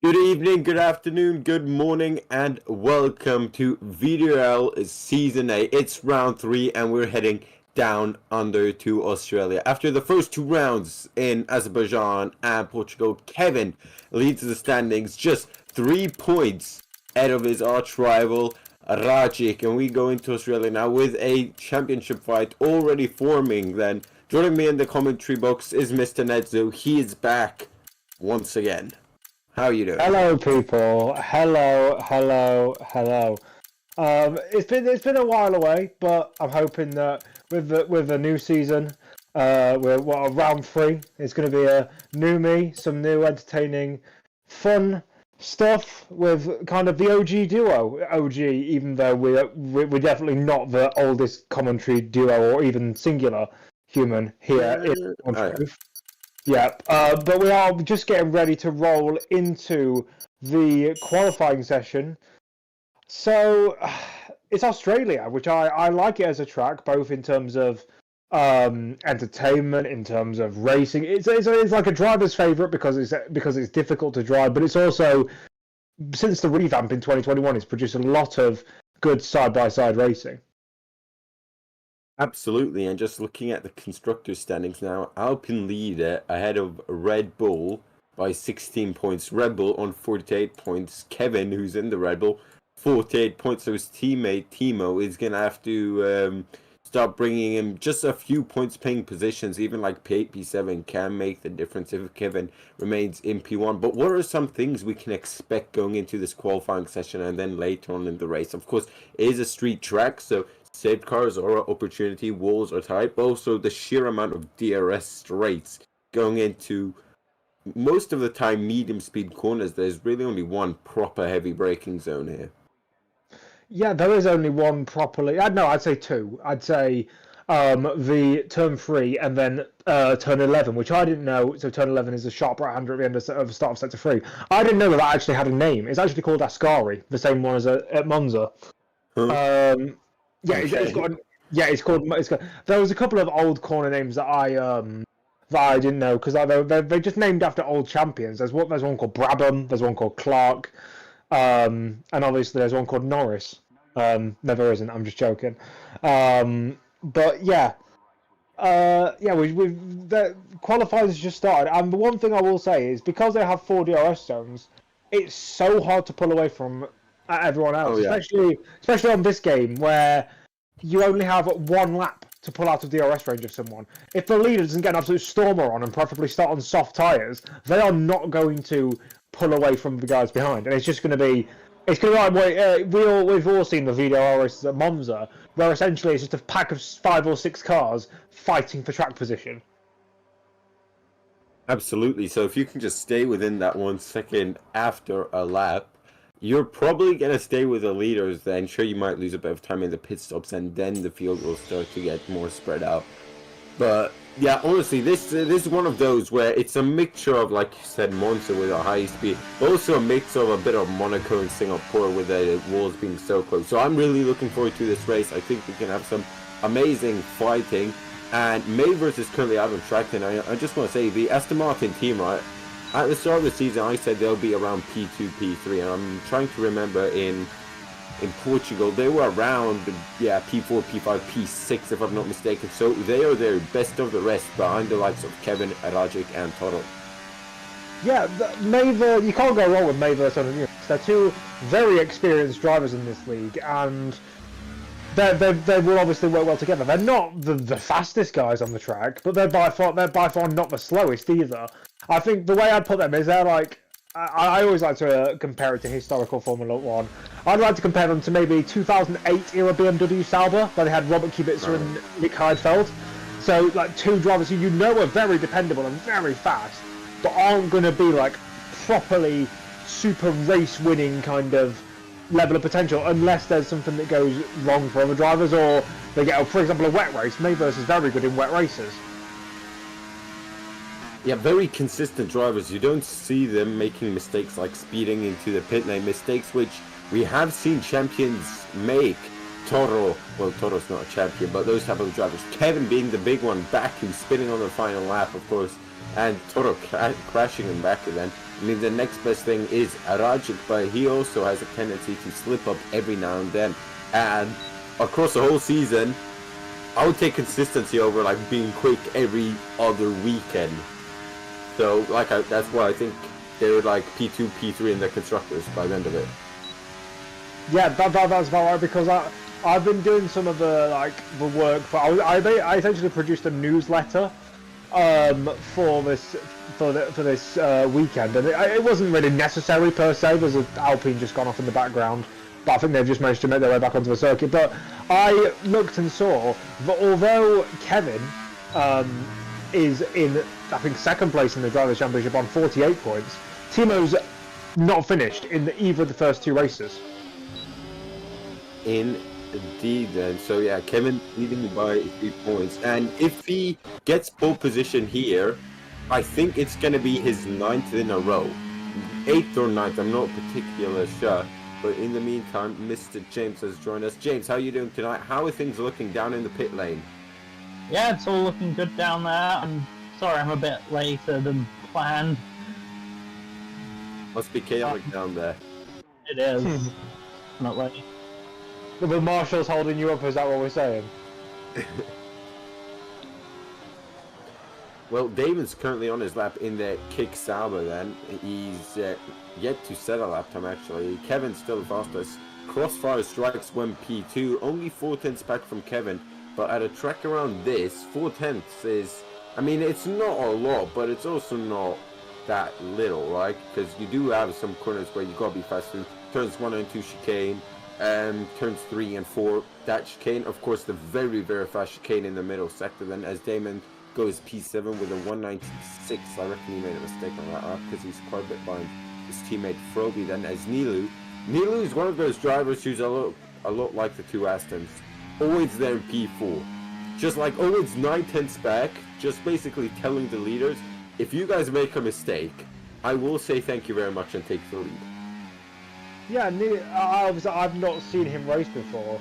Good evening, good afternoon, good morning, and welcome to VDRL Season 8. It's round 3, and we're heading down under to Australia. After the first two rounds in Azerbaijan and Portugal, Kevin leads the standings just 3 points ahead of his arch rival, Rajic. And we go into Australia now with a championship fight already forming. Then joining me in the commentary box is Mr. Nedzo. He is back once again. How are you doing? Hello, people. Hello. It's been a while away, but I'm hoping that with the new season, we're round 3. It's going to be a new me, some new entertaining, fun stuff with kind of the OG duo. OG, even though we're definitely not the oldest commentary duo or even singular human here in Truth. Yeah, but we are just getting ready to roll into the qualifying session. So it's Australia, which I like it as a track, both in terms of entertainment, in terms of racing. It's like a driver's favourite because it's difficult to drive, but it's also, since the revamp in 2021, it's produced a lot of good side-by-side racing. Absolutely, and just looking at the constructor standings now, Alpine leader ahead of Red Bull by 16 points. Red Bull on 48 points. Kevin, who's in the Red Bull, 48 points. So his teammate Timo is going to have to start bringing him just a few points paying positions. Even like P7 can make the difference if Kevin remains in P1. But what are some things we can expect going into this qualifying session and then later on in the race? Of course, it is a street track, so saved cars are an opportunity, walls are tight, but also the sheer amount of DRS straights going into most of the time medium speed corners. There's really only one proper heavy braking zone here. Yeah, there is only one properly. No, I'd say two. I'd say the turn 3 and then turn 11, which I didn't know. So turn 11 is a sharp right-hander at the end of the start of sector 3. I didn't know that actually had a name. It's actually called Ascari, the same one as at Monza. Huh? Yeah, Okay. it's called. There was a couple of old corner names that I didn't know because they're just named after old champions. There's one called Brabham. There's one called Clark. And obviously there's one called Norris. Never isn't. I'm just joking. But yeah, the qualifiers just started, and the one thing I will say is because they have 4 DRS zones, it's so hard to pull away from everyone else, especially on this game where you only have 1 lap to pull out of DRS range of someone. If the leader doesn't get an absolute stormer on and preferably start on soft tyres, they are not going to pull away from the guys behind, and it's just going to be. It's going to be like we've all seen the VDRL races at Monza, where essentially it's just a pack of 5 or 6 cars fighting for track position. Absolutely. So if you can just stay within that 1 second after a lap, you're probably going to stay with the leaders then. Sure, you might lose a bit of time in the pit stops, and then the field will start to get more spread out. But yeah, honestly, this is one of those where it's a mixture of, like you said, Monza with a high speed, but also a mix of a bit of Monaco and Singapore with the walls being so close. So I'm really looking forward to this race. I think we can have some amazing fighting. And Mayvers is currently out of track, and I just want to say the Aston Martin team, right? At the start of the season, I said they'll be around P2, P3, and I'm trying to remember in Portugal, they were around, P4, P5, P6, if I'm not mistaken. So they are their best of the rest behind the likes of Kevin, Rajic, and Toro. Yeah, Maver, you can't go wrong with Maver and Nunes. They're 2 very experienced drivers in this league, and they will obviously work well together. They're not the fastest guys on the track, but they're by far not the slowest either. I think the way I'd put them is they're like, I always like to compare it to historical Formula 1. I'd like to compare them to maybe 2008 era BMW Sauber, where they had Robert Kubica and Nick Heidfeld. So like 2 drivers who are very dependable and very fast, but aren't going to be like properly super race winning kind of level of potential unless there's something that goes wrong for other drivers, or they get, for example, a wet race. Mayverse is very good in wet races. Yeah, very consistent drivers. You don't see them making mistakes like speeding into the pit lane, mistakes which we have seen champions make. Toro, well, Toro's not a champion, but those type of drivers. Kevin being the big one, back and spinning on the final lap, of course, and Toro crashing him back again. I mean, the next best thing is Arajic, but he also has a tendency to slip up every now and then. And across the whole season, I would take consistency over like being quick every other weekend. So that's why I think they were like P2, P3 in the constructors by the end of it. Yeah, that's about right, because I've been doing some of the work. I essentially produced a newsletter for this weekend, and it wasn't really necessary per se. There's an Alpine just gone off in the background, but I think they've just managed to make their way back onto the circuit. But I looked and saw that although Kevin is in, I think, second place in the Drivers' Championship on 48 points, Timo's not finished in either of the first two races. Indeed, then. So yeah, Kevin leading by 3 points, and if he gets pole position here, I think it's going to be his 9th in a row. 8th or 9th, I'm not particularly sure. But in the meantime, Mr. James has joined us. James, how are you doing tonight? How are things looking down in the pit lane? Yeah, it's all looking good down there. I'm sorry I'm a bit later than planned. Must be chaotic down there. It is. Not late. The marshal's holding you up, is that what we're saying? Well, Damon's currently on his lap in the Kick Sauber then. He's yet to set a lap time actually. Kevin's still fastest. Crossfire strikes 1 P2, only 4 tenths back from Kevin. But at a track around this, 4 tenths is, I mean, it's not a lot, but it's also not that little, right? Because you do have some corners where you gotta be fast through. Turns 1 and 2 chicane, turns 3 and 4, that chicane. Of course, the very, very fast chicane in the middle sector then, as Damon goes P7 with a 196. I reckon he made a mistake on that lap because he's quite a bit behind his teammate Froby then, as Nilu is one of those drivers who's a lot like the two Astons, always there in P4, just like always 9 tenths back, just basically telling the leaders, if you guys make a mistake, I will say thank you very much and take the lead. Yeah, I've not seen him race before,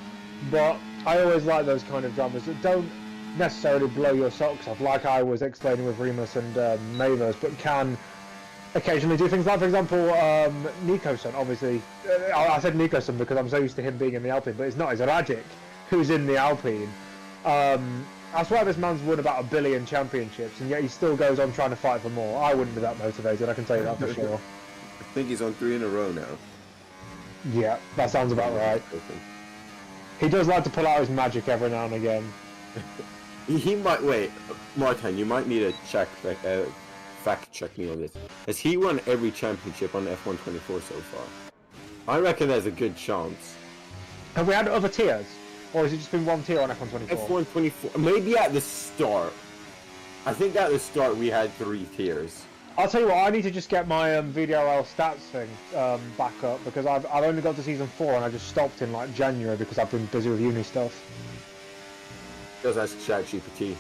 but I always like those kind of drivers that don't necessarily blow your socks off, like I was explaining with Remus and Mavers, but can occasionally do things like, for example, Nico-san, obviously. I said Nico-san because I'm so used to him being in the Alpine, but it's not, it's Rajic who's in the Alpine. I swear this man's won about 1 billion championships, and yet he still goes on trying to fight for more. I wouldn't be that motivated, I can tell you that for sure. I think he's on 3 in a row now. Yeah, that sounds about right. He does like to pull out his magic every now and again. He might, wait, Martin, you might need to fact check me on this. Has he won every championship on F124 so far? I reckon there's a good chance. Have we had other tiers? Or has it just been one tier on F124? F124, maybe at the start. I think at the start we had 3 tiers. I'll tell you what, I need to just get my VDRL stats thing back up, because I've only got to season 4 and I just stopped in like January because I've been busy with uni stuff. Just ask ChatGPT.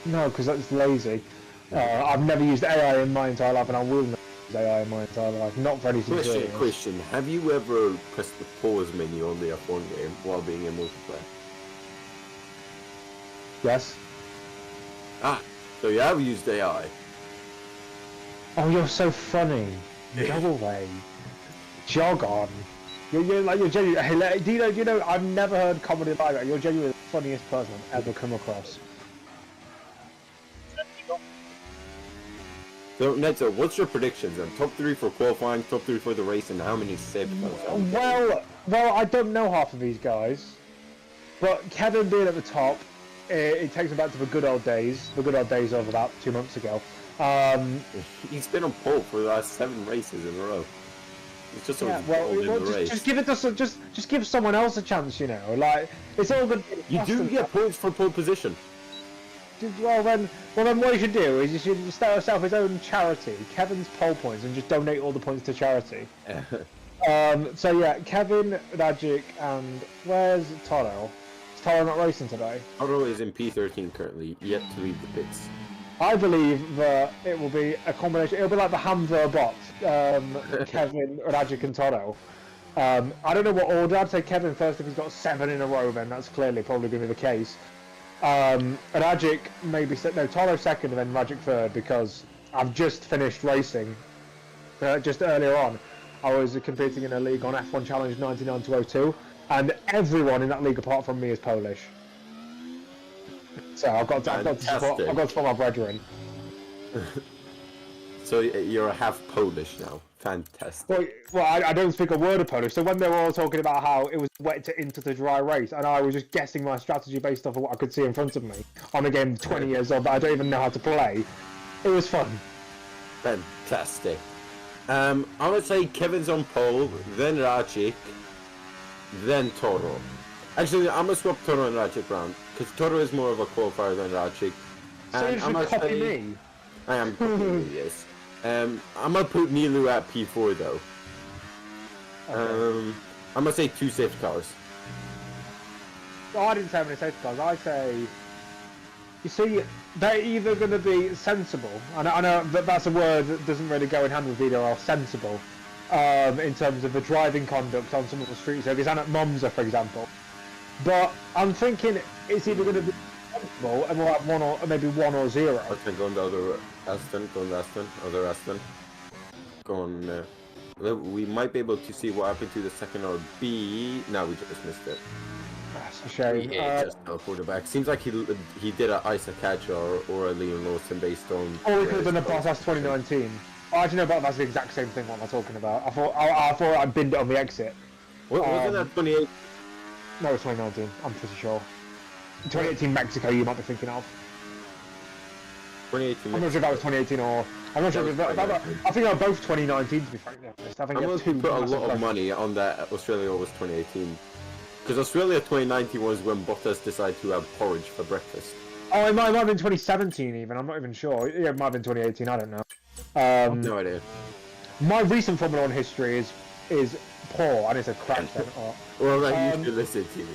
No, because that's lazy. I've never used AI in my entire life, and I will never use AI in my entire life. Not for anything serious. Question, have you ever pressed the pause menu on the F1 game while being in multiplayer? Yes. Ah, so you have used AI. Oh, you're so funny. Go away. Jog on. You're genuinely. Do you know? I've never heard comedy like that. You're genuinely the funniest person I've ever come across. So, Neto, what's your predictions then? Top 3 for qualifying, top 3 for the race, and how many safe points? Well, I don't know half of these guys, but Kevin being at the top, it takes him back to the good old days of about 2 months ago. He's been on pole for the last 7 races in a row. It's just just give it to just give someone else a chance, you know. Like, it's all good. You do get points for pole position. Well then, what you should do is you should start yourself his own charity, Kevin's Pole Points, and just donate all the points to charity. So yeah, Kevin, Rajic, and where's Toro? Is Toro not racing today? Toro is in P13 currently, yet to leave the pits. I believe that it will be a combination. It'll be like the Hamza bot, Kevin, Rajic, and Toro. I don't know what order. I'd say Kevin first if he's got 7 in a row. Then that's clearly probably going to be the case. Rajic maybe Toro second and then Rajic third, because I've just finished racing just earlier on, I was competing in a league on F1 Challenge 99 to 02, and everyone in that league apart from me is Polish. So I've got to support my brethren. So you're half Polish now. Fantastic. Well, I don't speak a word of Polish, so when they were all talking about how it was wet to into the dry race, and I was just guessing my strategy based off of what I could see in front of me on a game 20 years old that I don't even know how to play, it was fun. Fantastic. I would say Kevin's on pole, then Racic, then Toro. Actually, I'm gonna swap Toro and Racic around because Toro is more of a qualifier than Racic. So you should copy me. I am copying you, yes. I'm gonna put Nilu at P4 though. Okay. I'm gonna say 2 safe cars. Oh, I didn't say how many safety cars. I say, you see, they're either going to be sensible, and I know that's a word that doesn't really go in hand with VDRL, sensible, in terms of the driving conduct on some of the street circuits, and at Monza, for example. But I'm thinking it's either going to be sensible, and we'll have maybe 1 or 0. Okay, go on the other Aston, other Aston. Go on. We might be able to see what happened to the second RB. No, we just missed it. That's a shame. Just teleported back. Seems like he did a Isa catch or a Liam Lawson based on. Or we could have done a Bottas 2019. Oh, actually, no, but that's the exact same thing. What am I talking about? I thought I binned it on the exit. Wasn't that 28? No, it's 2019. I'm pretty sure. 2018 Mexico, you might be thinking of. 2018. I'm not sure if that was 2018 or. I'm not sure if that. I think they're both 2019 to be frankly honest. I think I'm going to put a lot of money on that Australia was 2018. Because Australia 2019 was when Bottas decided to have porridge for breakfast. Oh, it might have been 2017 even. I'm not even sure. Yeah, it might have been 2018. I don't know. No idea. My recent Formula 1 history is poor. I didn't say crap then. Well, then you should listen to me.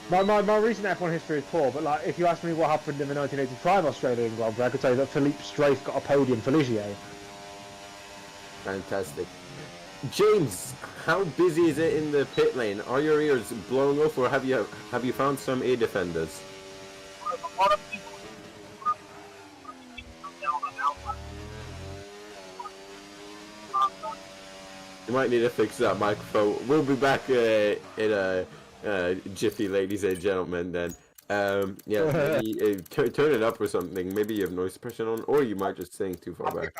My recent F1 history is poor, but like if you ask me what happened in the 1985 Australian Grand Prix, I could tell you that Philippe Strafe got a podium for Ligier. Fantastic. James, how busy is it in the pit lane? Are your ears blowing off, or have you found some A defenders? You might need to fix that microphone. We'll be back in a jiffy, ladies and gentlemen. Then, yeah, maybe, turn it up or something. Maybe you have noise suppression on, or you might just sing too far back.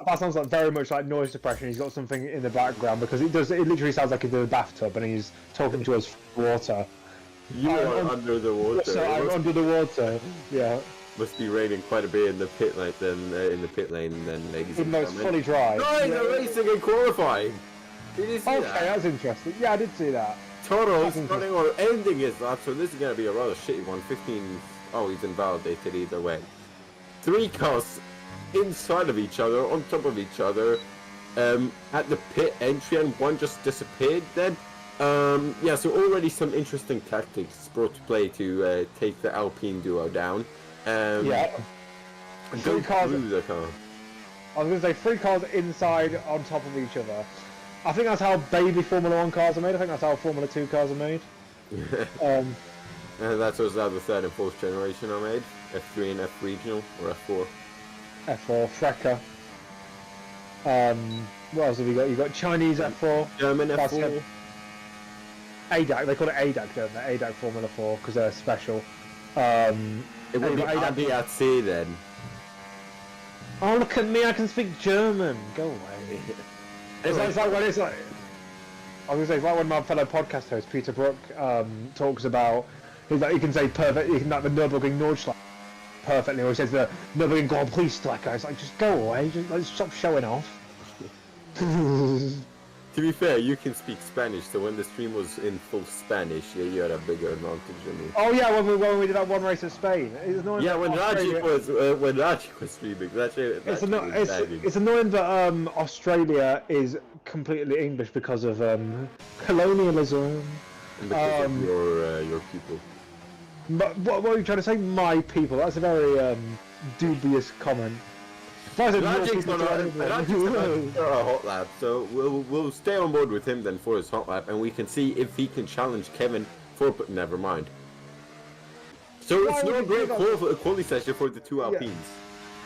That sounds like very much like noise suppression. He's got something in the background because it does. It literally sounds like he's in a bathtub and he's talking to us water. You are under the water. So I'm under the water. Yeah. Must be raining quite a bit in the pit lane. Then ladies even though it's fully dry. No, they're racing and qualifying. Did you see that? Okay, that's interesting. Yeah, I did see that. Toro's starting or ending his lap, so this is going to be a rather shitty one. 15. Oh, he's invalidated either way. 3 cars inside of each other, on top of each other, at the pit entry, and one just disappeared then. Yeah, so already some interesting tactics brought to play to take the Alpine duo down. Yeah. Go through the car. I was going to say 3 cars inside on top of each other. I think that's how baby Formula 1 cars are made. I think that's how Formula 2 cars are made. And that's also how the 3rd and 4th generation are made. F3 and F regional, or F4. F4, Frecker. What else have you got? You got Chinese F4. German F4. ADAC, they call it ADAC, don't they? ADAC Formula 4, because they're special. It would be ADAC then. Oh, look at me, I can speak German. Go away. It's like when it's like, I was gonna say, it's like when my fellow podcast host Peter Brook talks about, he's like, he can say perfect, he can like the Nürburgring Nordschleife perfectly, or he says the Nürburgring Grand Prix Strecke. It's like, just go away, just like, stop showing off. To be fair, you can speak Spanish, so when the stream was in full Spanish, you had a bigger advantage than me. Oh yeah, when we did that one race in Spain. Yeah, when Raji was streaming, it's annoying that Australia is completely English because of colonialism. And because of your people. But what are you trying to say? My people. That's a very dubious comment. Rajic's on a hot lap, so we'll stay on board with him then for his hot lap, and we can see if he can challenge Kevin for. But never mind. So it's not a great quality session for the 2 Alpines.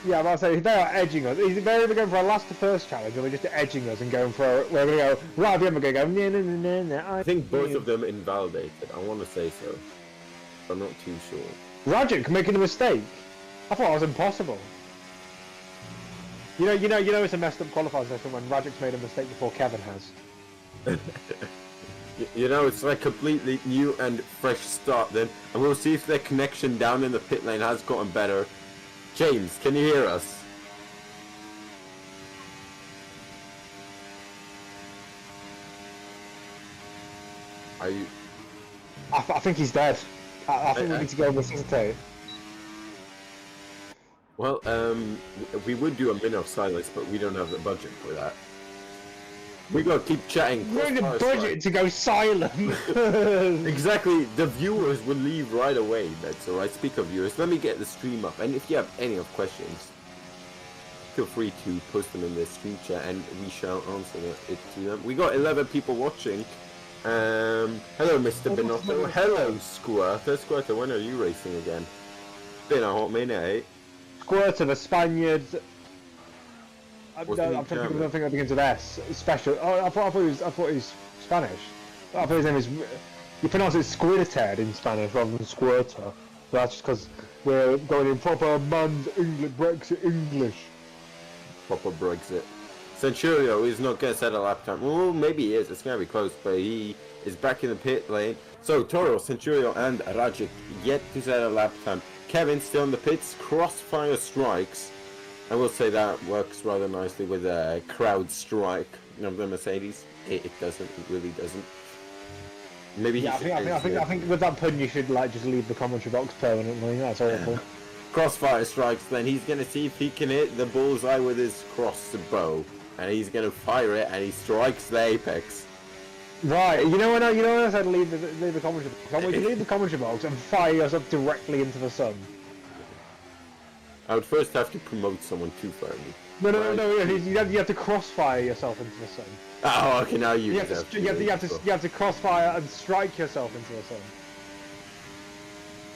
Yeah, I'm about to say, they are edging us. They're either going for a last to first challenge, or they're just edging us and going for. We're going to go right at the end. We're going to go. No. I think both of them invalidated. I want to say so. I'm not too sure. Rajic making a mistake. I thought it was impossible. You know, it's a messed up qualifying session when Rajic's made a mistake before Kevin has. You know, it's like completely new and fresh start then, and we'll see if their connection down in the pit lane has gotten better. James, can you hear us? Are you? I think he's dead. I think we need to go and resuscitate. Well, we would do a minute of silence, but we don't have the budget for that. We gotta keep chatting. We're in the budget to go silent. Exactly, the viewers will leave right away. That's alright. Speak of viewers, let me get the stream up. And if you have any of questions, feel free to post them in the stream chat, and we shall answer it to them. We got 11 people watching. Hello, Mr. Binotto. Hello, Squirter. Squirter, when are you racing again? Been a hot minute, eh? Squirter, the Spaniard. I'm Wasn't he trying to think German? of the thing that begins with S. Special. Oh, I thought he was Spanish. I thought his name is. You pronounce it Squirter in Spanish rather than Squirter. So that's just because we're going in proper man's English, Brexit English. Proper Brexit. Centurio is not going to set a lap time. Well, maybe he is. It's going to be close, but he is back in the pit lane. So Toro, Centurio, and Rajic yet to set a lap time. Kevin still in the pits. Crossfire strikes. I will say that works rather nicely with a crowd strike of the Mercedes. It doesn't. It really doesn't. Maybe Yeah, I think with that pun you should just leave the commentary box permanently. That's awful. Crossfire strikes. Then he's going to see if he can hit the bullseye with his crossbow, and he's going to fire it, and he strikes the apex. Right, you know when I said leave the commentary box. I want you to leave the commentary box and fire yourself directly into the sun. I would first have to promote someone to fire me. No. You have to crossfire yourself into the sun. Oh, okay, now you You have to crossfire and strike yourself into the sun.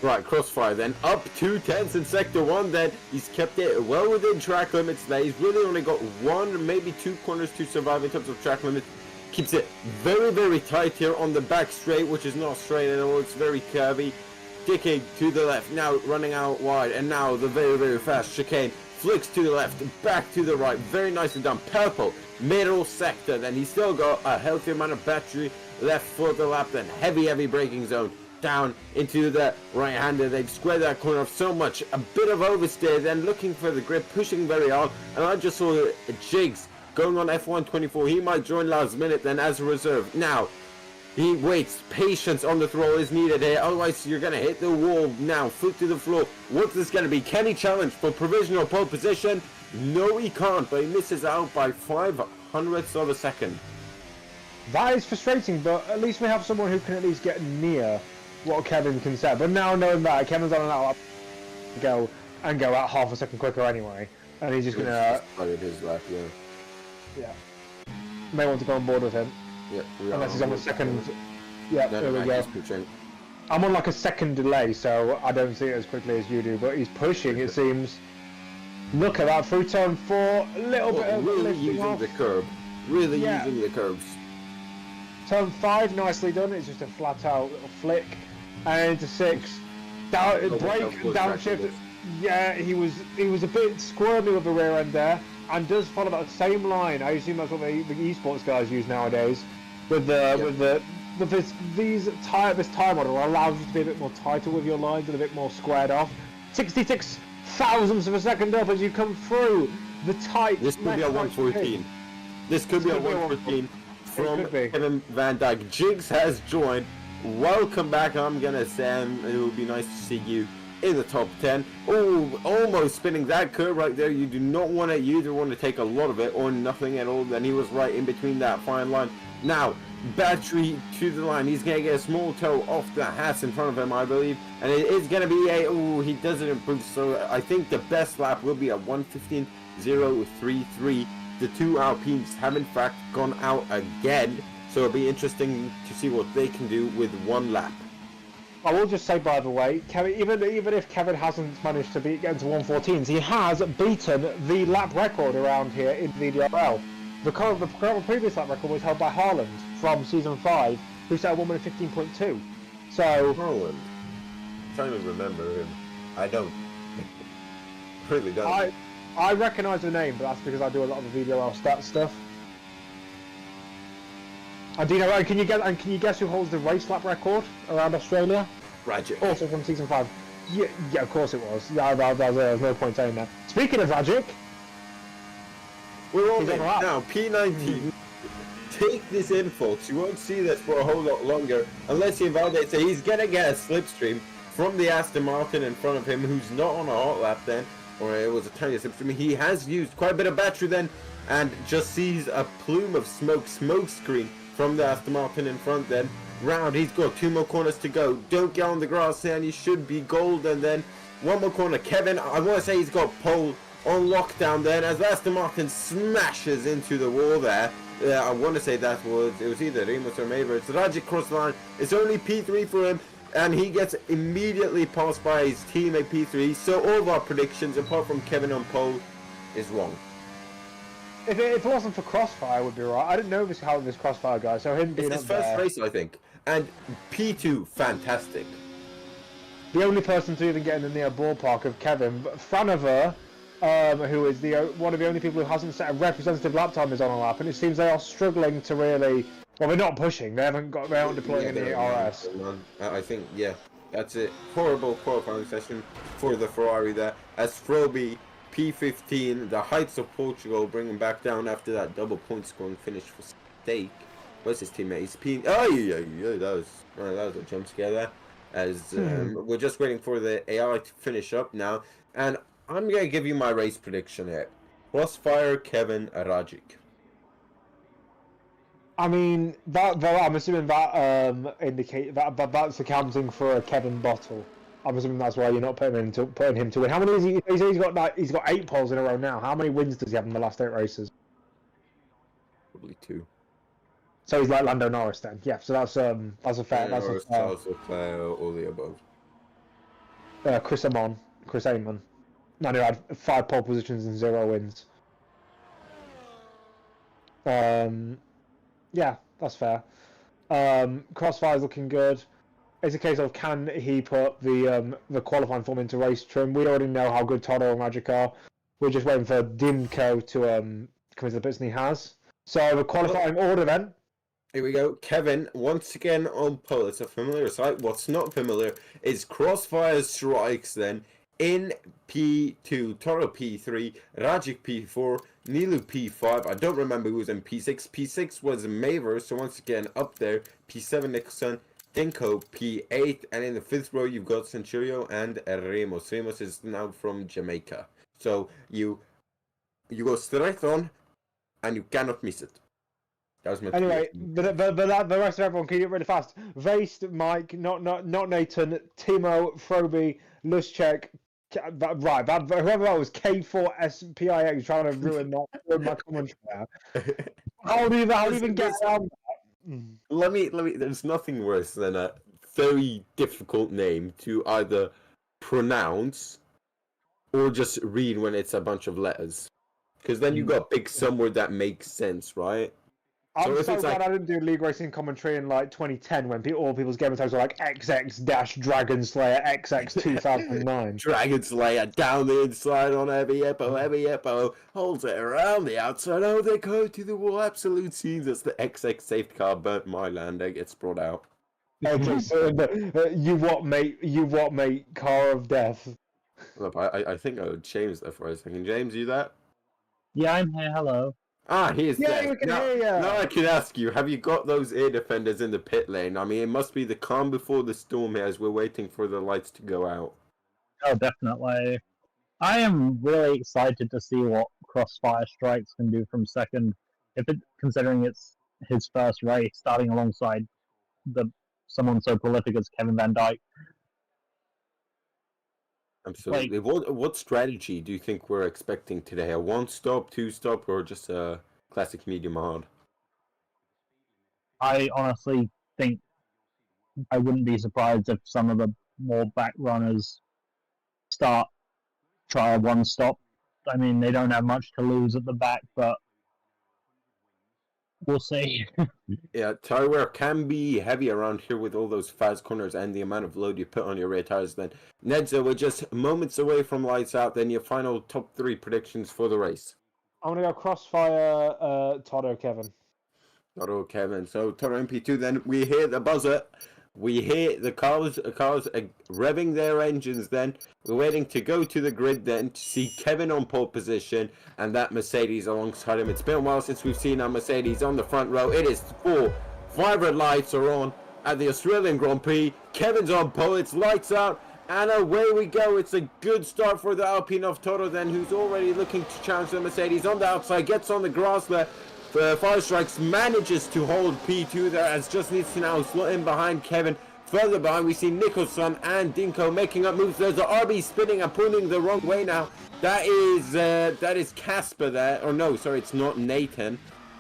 Right, crossfire then. Up 2/10 in sector 1 then. He's kept it well within track limits there. He's really only got 1, maybe 2 corners to survive in terms of track limits. Keeps it very, very tight here on the back straight, which is not straight at all. It's very curvy. Dicking to the left, now running out wide, and now the very, very fast chicane. Flicks to the left, back to the right. Very nicely done. Purple, middle sector. Then he's still got a healthy amount of battery left for the lap. Then heavy, heavy braking zone. Down into the right-hander. They've squared that corner off so much. A bit of oversteer, then looking for the grip, pushing very hard. And I just saw Jigs going on F124. He might join last minute then as a reserve. Now, he waits. Patience on the throttle is needed here. Otherwise, you're going to hit the wall now. Foot to the floor. What's this going to be? Can he challenge for provisional pole position? No, he can't. But he misses out by 0.05 of a second. That is frustrating, but at least we have someone who can at least get near what Kevin can set. But now knowing that Kevin's on an out go out half a second quicker anyway, and he's just going to... his lap, yeah. Yeah. May want to go on board with him. Yeah, unless he's on the second. Yeah, there we go. Pushing. I'm on like a second delay, so I don't see it as quickly as you do. But he's pushing, it seems. Look at that through turn 4. A little bit of really lifting using off. the curb. Really using the curbs. Turn 5, nicely done. It's just a flat out little flick, and into 6. Down brake, downshift. Yeah, he was a bit squirmy with the rear end there, and does follow that same line. I assume that's what the esports guys use nowadays. This tire model allows you to be a bit more tighter with your lines and a bit more squared off. 66 thousandths of a second up as you come through the tight. This could be a 114. This could be a 114 from Kevin Van Dyke. Jigs has joined. Welcome back. I'm gonna say it would be nice to see you in the top 10. Oh, almost spinning that curve right there. You do not want it. You either want to take a lot of it or nothing at all. Then he was right in between that fine line. Now, battery to the line. He's going to get a small toe off the Haas in front of him, I believe. And it is going to be a... Oh, he doesn't improve. So I think the best lap will be a 1:15.033. The two Alpines have in fact gone out again. So it'll be interesting to see what they can do with one lap. I will just say, by the way, Kevin, even if Kevin hasn't managed to get into 114s, he has beaten the lap record around here in VDRL. The previous lap record was held by Haaland from season 5, who set a 1 minute 15.2. So Haaland. I'm trying to remember him. I don't. Really don't. I recognise the name, but that's because I do a lot of the VDRL stats stuff. And do you know? Can you guess who holds the race lap record around Australia? Rajic. Also from season 5. Yeah, of course it was. Yeah, there's no point saying that. Speaking of Rajic, We're on He's it on a lap. now. P19. Take this in, folks. You won't see this for a whole lot longer unless he invalidates it. He's gonna get a slipstream from the Aston Martin in front of him, who's not on a hot lap then, or it was a tiny slipstream. He has used quite a bit of battery then, and just sees a plume of smoke screen from the Aston Martin in front then. Round, he's got 2 more corners to go. Don't get on the grass and he should be golden then. 1 more corner. Kevin, I want to say he's got pole on lockdown then as Aston Martin smashes into the wall there. I want to say it was either Remus or Maver. It's Rajic cross line. It's only P3 for him, and he gets immediately passed by his teammate P3. So all of our predictions, apart from Kevin on pole, is wrong. if it wasn't for Crossfire, would be right. I didn't know how this Crossfire guy, so him being It's his up first there, race, I think. And P2, fantastic. the only person to even get in the near ballpark of Kevin, but Franover, who is one of the only people who hasn't set a representative lap time, is on a lap, and it seems they are struggling to really. Well, they're not pushing. They aren't deploying any RS. I think, yeah, that's it. Horrible qualifying session for the Ferrari there. As Froby, P15, the heights of Portugal, bring him back down after that double point scoring finish for Stake. Where's his teammate? He's Oh, yeah, that was a jump scare there. As we're just waiting for the AI to finish up now, and I'm gonna give you my race prediction here. Crossfire, Kevin, Rajic. I mean, I'm assuming that that's accounting for a Kevin bottle. I'm assuming that's why you're not putting him to win. How many is he? He's got 8 poles in a row now. How many wins does he have in the last 8 races? Probably 2. So he's like Lando Norris then. Yeah. So that's a fair. That's a fair. All the above. Chris Amon. No, he had 5 pole positions and 0 wins. Yeah, that's fair. Crossfire's looking good. It's a case of can he put the qualifying form into race trim. We already know how good Toto and Magic are. We're just waiting for Dimko to come into the pits, and he has. So the qualifying order then. Here we go. Kevin, once again on pole. It's a familiar sight. What's not familiar is Crossfire strikes then in P2, Toro P3, Rajic P4, Nilu P5. I don't remember who was in P6. P6 was Maver, so once again up there. P7 Nicholson, Dinko P8, and in the 5th row you've got Centurio and Ramos. Ramos is now from Jamaica. So you go straight on, and you cannot miss it. That was my Anyway, but the rest of everyone, can you get really fast? Vaste, Mike, not Nathan, Timo, Froby, Luschek. Right, whoever that was, K4SPIX trying to ruin my commentary there. How do you even get around that? Let me. There's nothing worse than a very difficult name to either pronounce or just read when it's a bunch of letters. Because then you got big somewhere that makes sense, right? I'm so glad I didn't do League Racing commentary in like 2010 when all people's gamer tags were like XX-Dragon Slayer XX 2009. Dragon Slayer down the inside on heavy hippo holds it around the outside. Oh, they go to the wall. Absolute scenes. That's the XX safety car burnt my land. It gets brought out. Okay, so you what mate? Car of Death. Look, I think I would change that for a second. James, you that? Yeah, I'm here. Hello. Ah, he's there. We can hear you. Now I can ask you, have you got those air defenders in the pit lane? I mean, it must be the calm before the storm here as we're waiting for the lights to go out. Oh, definitely. I am really excited to see what Crossfire Strikes can do from second, considering it's his first race, starting alongside someone so prolific as Kevin Van Dyke. Absolutely. What strategy do you think we're expecting today? A 1-stop, 2-stop, or just a classic medium hard? I honestly think I wouldn't be surprised if some of the more back runners try a one stop. I mean, they don't have much to lose at the back, but we'll see. Yeah, tire wear can be heavy around here with all those fast corners and the amount of load you put on your rear tires. Then, Nedzo, we're just moments away from lights out. Then your final top 3 predictions for the race. I'm going to go Crossfire, Toto, Kevin. Toto, Kevin. So, Toto MP2, then we hear the buzzer. We hear the cars revving their engines then. We're waiting to go to the grid then to see Kevin on pole position and that Mercedes alongside him. It's been a while since we've seen our Mercedes on the front row. It is 5 red lights are on at the Australian Grand Prix. Kevin's on pole, it's lights out, and away we go. It's a good start for the Alpine of Toto then, who's already looking to challenge the Mercedes on the outside, gets on the grass there. Fire Strikes manages to hold P2 there, as just needs to now slot in behind Kevin. Further behind, we see Nicholson and Dinko making up moves. There's the RB spinning and pulling the wrong way now. That is Casper there. Or no, sorry, it's not Nathan.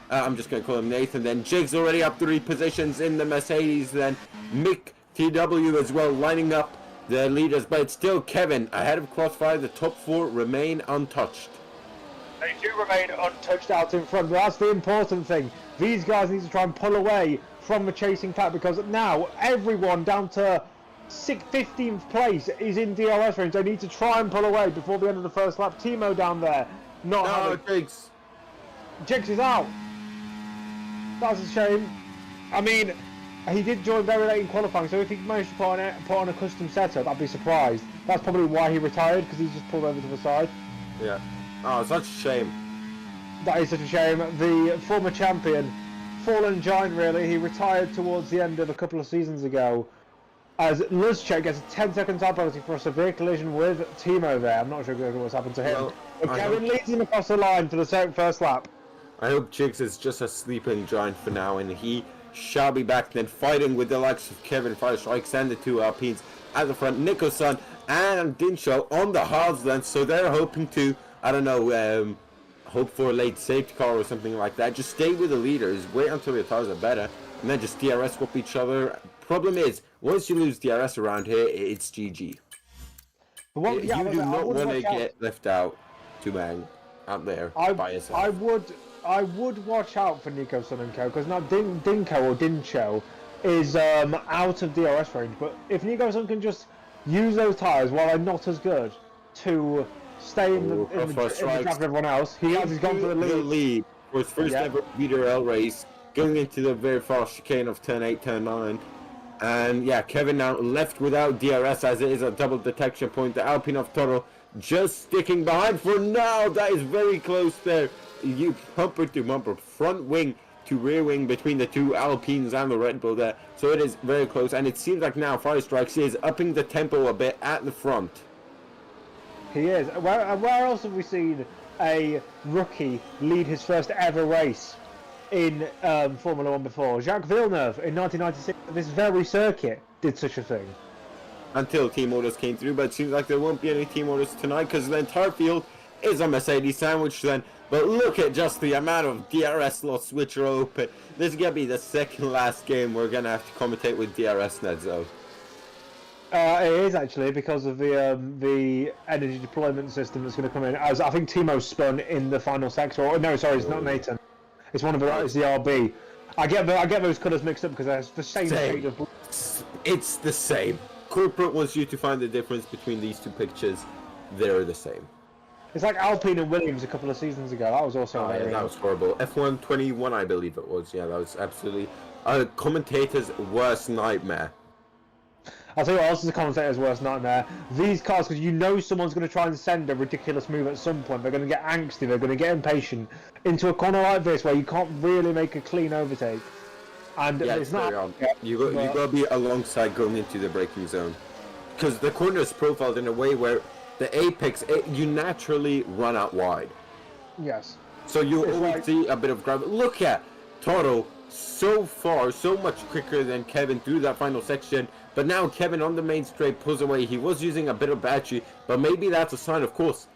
I'm just going to call him Nathan then. Jig's already up 3 positions in the Mercedes then. Mick TW as well lining up the leaders, but it's still Kevin ahead of Crossfire. The top 4 remain untouched. They do remain untouched out in front, but that's the important thing. These guys need to try and pull away from the chasing pack, because now everyone down to 15th place is in DRS range. They need to try and pull away before the end of the first lap. Timo down there, Jigs. Jigs is out. That's a shame. I mean, he did join very late in qualifying, so if he managed to put on a custom setup, I'd be surprised. That's probably why he retired, because he's just pulled over to the side. Yeah. Oh, such a shame. That is such a shame. The former champion, fallen giant really, he retired towards the end of a couple of seasons ago, as Luzchek gets a 10-second time penalty for a severe collision with Timo there. I'm not sure exactly what's happened to him. Well, but Kevin leads him across the line for the first lap. I hope Jigs is just a sleeping giant for now, and he shall be back then fighting with the likes of Kevin Fire Strikes and the 2 Alpines at the front. Nicholson and Dinshaw on the hards then, so they're hoping to, I don't know, hope for a late safety car or something like that. Just stay with the leaders, wait until your tires are better, and then just DRS swap each other. Problem is, once you lose DRS around here, it's GG. You do not want to get left out to bang out there by yourself. I would watch out for Nico Sun and Co, because now Dinko or Dincho is out of DRS range. But if Nico Sun can just use those tyres while they're not as good to stay in the draft of everyone else, he's gone for the lead for his first ever VDRL race, going into the very fast chicane of turn 8, turn 9. And yeah, Kevin now left without DRS, as it is a double detection point. The Alpine of Toro just sticking behind for now. That is very close there. You bumper to bumper, front wing to rear wing between the 2 Alpines and the Red Bull there. So it is very close, and it seems like now Fire Strikes is upping the tempo a bit at the front. He is. Where else have we seen a rookie lead his first ever race in Formula 1 before? Jacques Villeneuve in 1996, this very circuit, did such a thing. Until team orders came through, but it seems like there won't be any team orders tonight, because the entire field is a Mercedes sandwich then. But look at just the amount of DRS slots which are open. This is going to be the second last game we're going to have to commentate with DRS Nedzo. It is actually, because of the energy deployment system that's going to come in. As I think Timo spun in the final sector. Or no, sorry, it's not Nathan. It's one of the. It's the RB. I get those colours mixed up because they're the same shade of blue. It's the same. Corporate wants you to find the difference between these 2 pictures. They're the same. It's like Alpine and Williams a couple of seasons ago. That was also yeah, that was horrible. F1 21, I believe it was. Yeah, that was absolutely a commentator's worst nightmare. I'll tell you what else is a commentator's worst nightmare. These cars, because you know someone's going to try and send a ridiculous move at some point. They're going to get angsty, they're going to get impatient into a corner like this where you can't really make a clean overtake. And yeah, it's not. You got to be alongside going into the braking zone, because the corner is profiled in a way where the apex, you naturally run out wide. Yes. So you always see a bit of gravity. Look at Toro, so much quicker than Kevin through that final section. But now Kevin on the main straight pulls away. He was using a bit of battery, but maybe that's a sign, of course.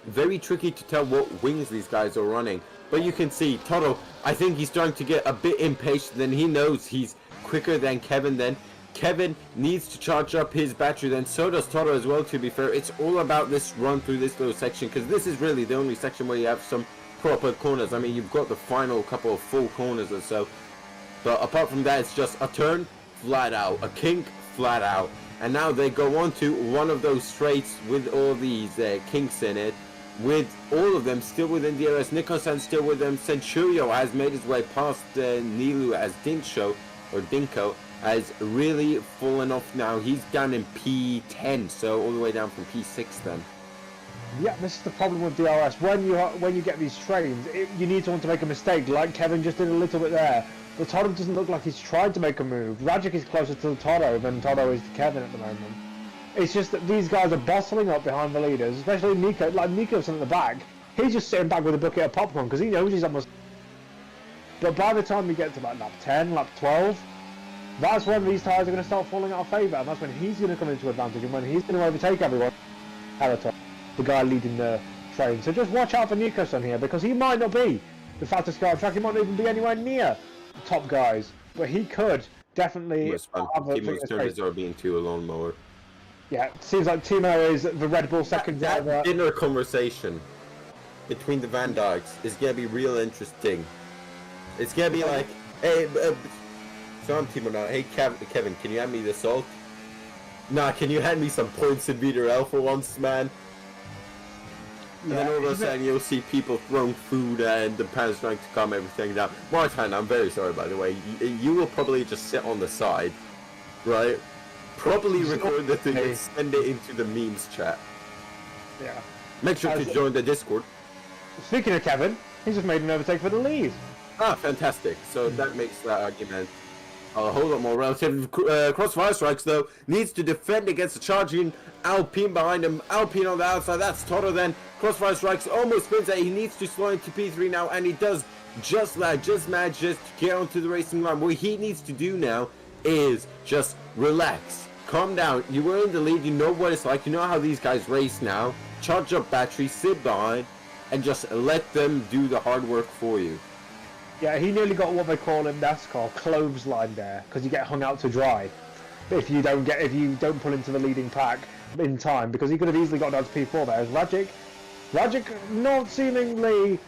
Very tricky to tell what wings these guys are running. But you can see Toro, I think he's starting to get a bit impatient. Then he knows he's quicker than Kevin then. Kevin needs to charge up his battery, then so does Toro as well, to be fair. It's all about this run through this little section, because this is really the only section where you have some proper corners. I mean, you've got the final couple of full corners or so, but apart from that, it's just a turn, flat out, a kink, flat out. And now they go on to one of those straights with all these kinks in it, with all of them still within DRS. Nico-san still with them. Centurio has made his way past Nilu as Dinko has really fallen off now. He's down in P10, so all the way down from P6 then. Yeah, this is the problem with DRS. When you get these trains, you need someone to make a mistake, like Kevin just did a little bit there. But Toto doesn't look like he's tried to make a move. Rajic is closer to Toto than Toto is to Kevin at the moment. It's just that these guys are bottling up behind the leaders, especially Nico. Like Nico's in the back. He's just sitting back with a bucket of popcorn because he knows he's almost... But by the time we get to like lap 10, lap 12, that's when these tyres are going to start falling out of favour, and that's when he's going to come into advantage, and when he's going to overtake everyone. Peloton, the guy leading the train. So just watch out for Nico-san here, because he might not be the fastest guy on track. He might not even be anywhere near the top guys, but he could definitely have a Timo's are being too a lawnmower. Yeah, it seems like Timo is the Red Bull second driver. That dinner conversation between the Van Dykes is going to be real interesting. It's going to be like, hey, so I'm Timo now. Hey, Kevin, can you hand me the salt? Nah, can you hand me some points in VDRL for once, man? And then all of a sudden you'll see people throwing food and the pans trying to calm everything down. Martin, I'm very sorry, by the way. You will probably just sit on the side, right? Probably record the thing and send it into the memes chat. Yeah. Make sure to join the Discord. Speaking of Kevin, he's just made an overtake for the lead. Ah, fantastic. So that makes that argument a whole lot more relative. Crossfire Strikes, though, needs to defend against the charging Alpine behind him. Alpine on the outside, that's Toto then. Crossfire Strikes almost spins it. He needs to slow into P3 now, and he does just that. Just manages to get onto the racing line. What he needs to do now is just relax. Calm down. You were in the lead. You know what it's like. You know how these guys race now. Charge up battery, sit behind, and just let them do the hard work for you. Yeah, he nearly got what they call in NASCAR clothesline there, because you get hung out to dry if you don't pull into the leading pack in time, because he could have easily got down to P4 there. As Rajic not seemingly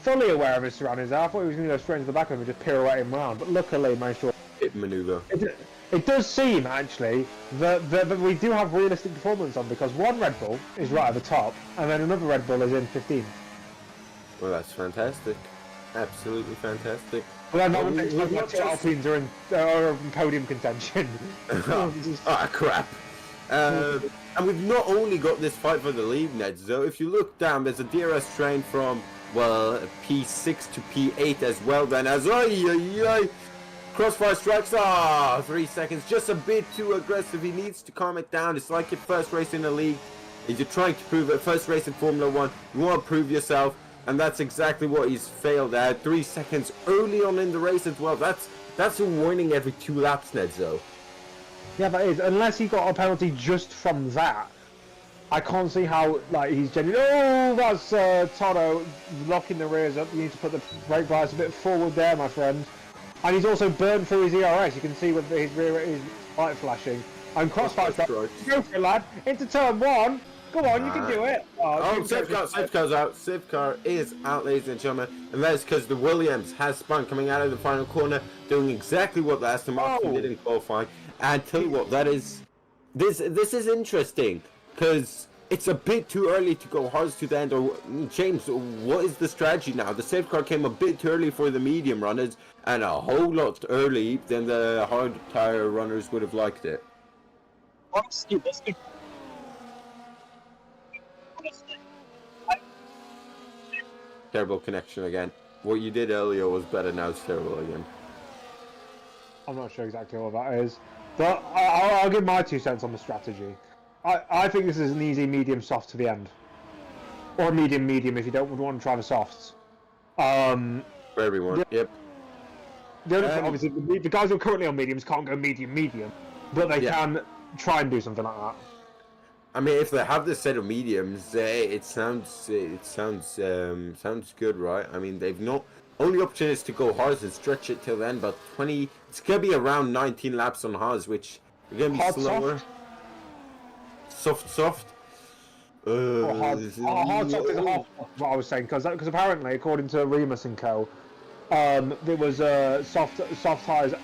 fully aware of his surroundings. I thought he was going to go straight into the back of him and just pirouette him round, but luckily managed to hit maneuver. It does seem actually that we do have realistic performance on, because one Red Bull is right at the top and then another Red Bull is in 15th. Well, that's fantastic. Absolutely fantastic. Well, not two Alpines are in podium contention. Ah, crap. And we've not only got this fight for the lead, Neds, though. If you look down, there's a DRS train from, well, P6 to P8 as well, then, as Crossfire Strikes, 3 seconds, just a bit too aggressive. He needs to calm it down. It's like your first race in the league. You're trying to prove it. First race in Formula 1, you want to prove yourself. And that's exactly what he's failed at. 3 seconds early on in the race as well. That's a warning every 2 laps, Nedzo. Yeah, that is. Unless he got a penalty just from that, I can't see how he's genuine. Oh, that's Toto locking the rears up. You need to put the brake bias a bit forward there, my friend. And he's also burned through his ERS. You can see with his light flashing. And Crossfire Strikes. Go for it, lad. Into turn 1. Go on, you can do it. Safe car's out. Safe car is out, ladies and gentlemen. And that is because the Williams has spun coming out of the final corner, doing exactly what the Aston Martin did in qualifying. And tell you what, this is interesting, because it's a bit too early to go hard to the end. Or James, what is the strategy now? The safe car came a bit too early for the medium runners, and a whole lot early than the hard tire runners would have liked it. Terrible connection again. What you did earlier was better, now it's terrible again. I'm not sure exactly what that is, but I'll give my 2 cents on the strategy. I think this is an easy medium soft to the end, or medium if you don't want to try the softs. For everyone, yep. The only thing, obviously, the guys who are currently on mediums can't go medium, but they can try and do something like that. I mean, if they have this set of mediums, it sounds good, right? I mean, they've not Only option is to go hards and stretch it till then, but 20, it's gonna be around 19 laps on hards, which are gonna be Hard slower. Soft. Hard soft is a hard soft, what I was saying, because apparently, according to Remus and Co., there was soft tyres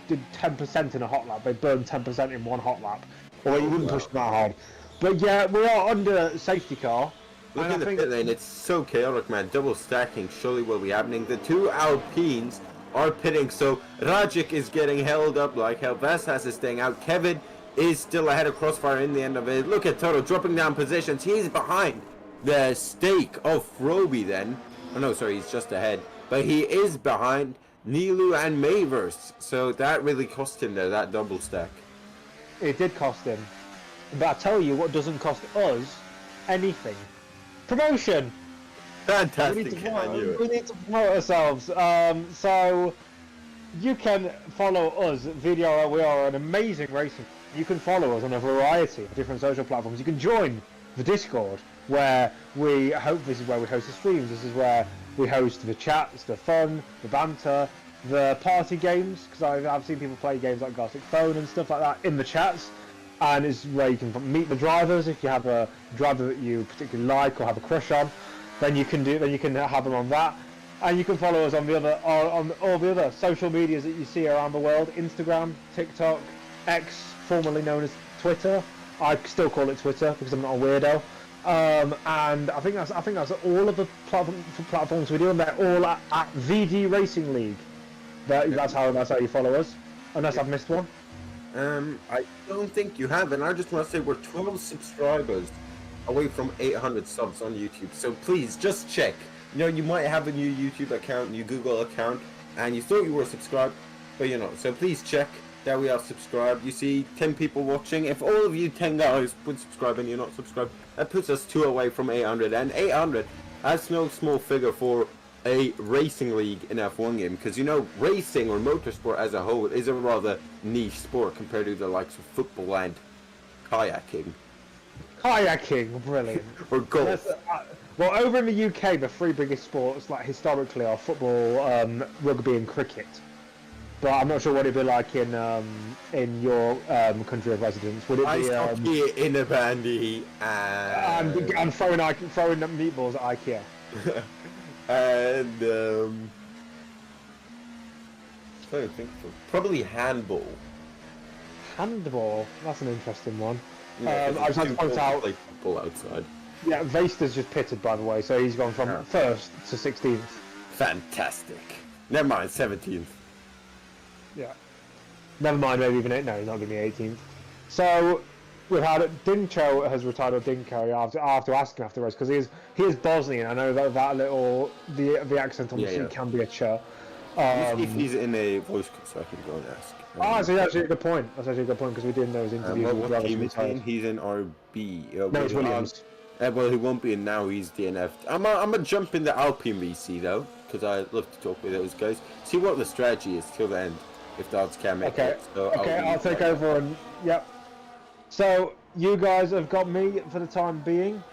did 10% in a hot lap. They burned 10% in one hot lap, or you wouldn't push that hard. But yeah, we are under safety car. Look at the pit lane, it's so chaotic, man. Double stacking surely will be happening. The two Alpines are pitting, so Rajic is getting held up like hell. Vestas is staying out. Kevin is still ahead of Crossfire in the end of it. Look at Toto dropping down positions. He's behind the stake of Roby then. Oh no, sorry, he's just ahead. But he is behind Nilu and Mavers. So that really cost him there, that double stack. It did cost him. But I tell you what doesn't cost us anything. Promotion! Fantastic. We need to promote ourselves. So you can follow us, VDRL. We are an amazing racing. You can follow us on a variety of different social platforms. You can join the Discord, where this is where we host the streams. This is where we host the chats, the fun, the banter, the party games. Because I've seen people play games like Gothic Phone and stuff like that in the chats. And it's where you can meet the drivers. If you have a driver that you particularly like or have a crush on, then you can have them on that. And you can follow us on on all the other social medias that you see around the world: Instagram, TikTok, X, formerly known as Twitter. I still call it Twitter because I'm not a weirdo. And I think that's all of the platforms we do, and they're all at VD Racing League. That's how you follow us. Unless I've missed one. I don't think you have, and I just want to say we're 12 subscribers away from 800 subs on YouTube. So please just check. You know, you might have a new YouTube account, new Google account, and you thought you were subscribed, but you're not. So please check that we are subscribed. You see 10 people watching. If all of you 10 guys would subscribe and you're not subscribed, that puts us 2 away from 800. And 800, that's no small figure for a racing league in F1 game, because you know, racing or motorsport as a whole is a rather niche sport compared to the likes of football and kayaking. Kayaking, brilliant. Or golf. Well, over in the UK, the 3 biggest sports, like historically, are football, rugby, and cricket. But I'm not sure what it'd be like in your country of residence. Would it Ice be hockey in a bandy and throwing meatballs at IKEA? And trying to think probably handball. Handball. That's an interesting one. Yeah, I just have to point out. Play football outside. Yeah, Vaster's just pitted, by the way, so he's gone from 1st to 16th. Fantastic. Never mind, 17th. Yeah. Never mind, maybe even 8. No, he's not going to be 18th. So we've had Dincho has retired, or Dinko. I have to ask him after the race because he is Bosnian. I know that little the accent on the C can be a ch. If he's in a voice call, so I can go and ask. So that's actually a good point. That's actually a good point because we did in those interviews. What team is he in? He's in RB. No, it's Williams. Well, he won't be in now. He's DNF. I'm gonna jump in the Alpine VC though, because I love to talk with those guys. See what the strategy is till the end, if the odds can make it. So I'll take over and yep. So you guys have got me for the time being.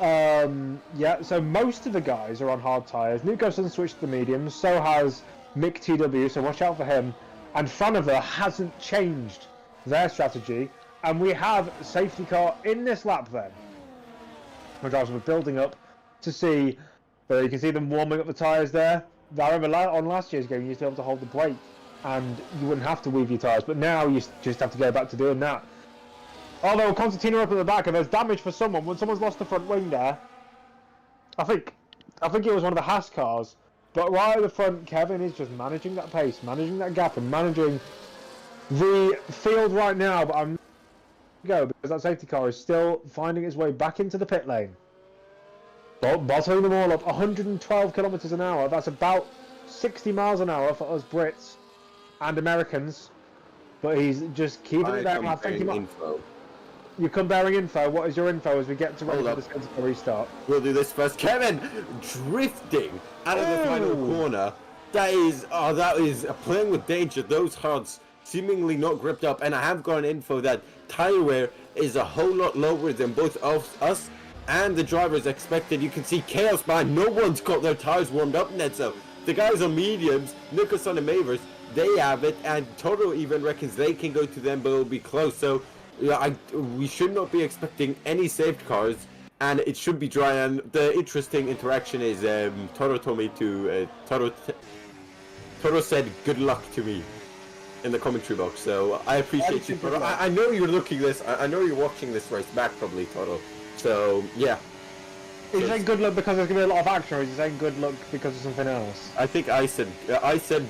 Yeah. So most of the guys are on hard tyres. Nico's switched to the mediums. So has Mick TW. So watch out for him. And Franover hasn't changed their strategy. And we have safety car in this lap then. My drivers were building up to see, you can see them warming up the tyres there. I remember on last year's game you used to be able to hold the brake and you wouldn't have to weave your tyres, but now you just have to go back to doing that. Although Constantino up at the back and there's damage for someone. When someone's lost the front wing there, I think it was one of the Haas cars, but right at the front Kevin is just managing that pace, managing that gap and managing the field right now, but I'm go because that safety car is still finding its way back into the pit lane. Bottling them all up, 112 kilometers an hour. That's about 60 miles an hour for us Brits and Americans. But he's just keeping it down. You come bearing info. What is your info as we get to ready for the centre restart? We'll do this first. Kevin drifting out of the final corner. That is playing with danger. Those hards seemingly not gripped up, and I have got info that tire wear is a whole lot lower than both of us and the drivers expected. You can see chaos behind. No one's got their tires warmed up, Ned. So the guys on mediums, Nicholson and Mavers, they have it, and Toro even reckons they can go to them, but it'll be close. So yeah, we should not be expecting any saved cars, and it should be dry. And the interesting interaction is Toro told me to Toro said good luck to me in the commentary box, so I appreciate you, Toro. I know you're looking this. I know you're watching this race back, probably, Toro. So yeah. Is he saying good luck because there's gonna be a lot of action, or is he saying good luck because of something else? I think I said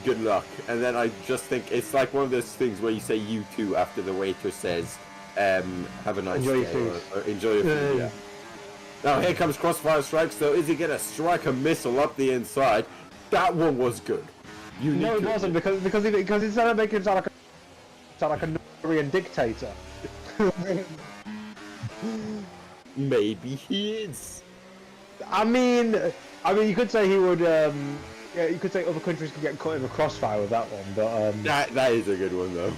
good luck, and then I just think it's like one of those things where you say you too after the waiter says, have a nice Enjoy day, your food. or enjoy your food. Yeah. Now here comes Crossfire Strikes. Though, is he gonna strike a missile up the inside? That one was good. No, it wasn't because instead of making him sound like a Nigerian dictator. Maybe he is. I mean, you could say he would. Yeah, you could say other countries could get caught in the crossfire with that one, but that is a good one though.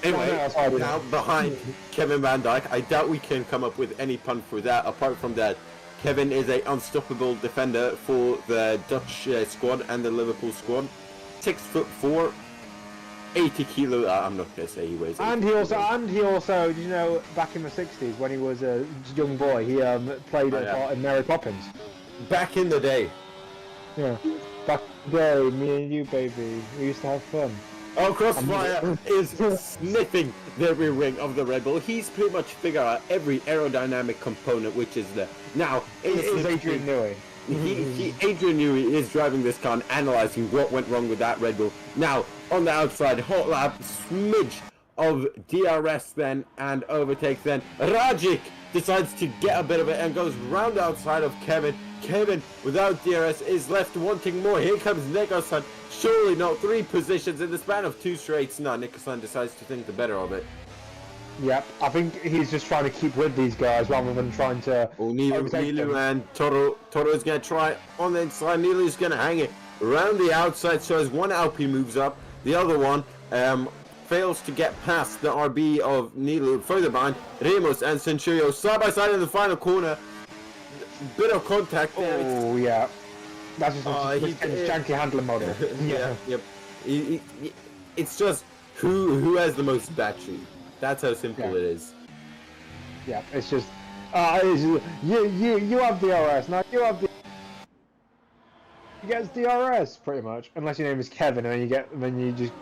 Anyway, now behind Kevin Van Dijk, I doubt we can come up with any pun for that. Apart from that, Kevin is an unstoppable defender for the Dutch squad and the Liverpool squad. 6'4", 80 kilo. I'm not gonna say he weighs. And he also, did you know, back in the '60s when he was a young boy, he played a part in Mary Poppins. Back in the day. Yeah. Back in the day, me and you, baby, we used to have fun. Oh, Crossfire is sniffing the rear wing of the Red Bull. He's pretty much figured out every aerodynamic component, which is there. Now, it is Adrian Newey. Adrian Newey is driving this car and analysing what went wrong with that Red Bull. Now, on the outside, hot lap, smidge of DRS then, and overtakes then. Rajic decides to get a bit of it and goes round the outside of Kevin. Kevin, without DRS, is left wanting more. Here comes Nicholson. Surely not 3 positions in the span of 2 straights. No, Nicholson decides to think the better of it. Yep, I think he's just trying to keep with these guys rather than trying to. Oh, Nilu and Toro is going to try on the inside. Nilu's going to hang it around the outside. So as one Alpi moves up, the other one fails to get past the RB of Nilu. Further behind, Ramos and Centurio side by side in the final corner. Bit of contact there. Oh, yeah. That's just his janky handling model. Yeah, yep. It's just who has the most battery. That's how simple it is. Yeah, it's just you have DRS now. He gets DRS pretty much, unless your name is Kevin, and then you just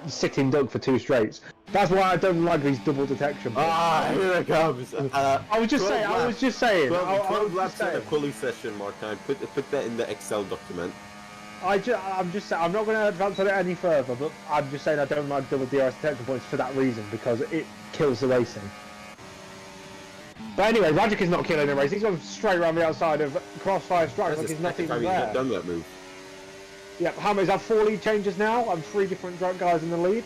sitting duck for 2 straights. That's why I don't like these double detection. Here it comes. I was just saying. 12 laps in a quali session, Martin. Put that in the Excel document. I'm just saying. I'm not going to advance on it any further, but I'm just saying I don't like double DRS detection points for that reason, because it kills the racing. But anyway, Rajic is not killing the race. He's gone straight around the outside of Crossfire Strikes like he's not even there. Done that move. Yep, how many is that? 4 lead changes now, and 3 different guys in the lead.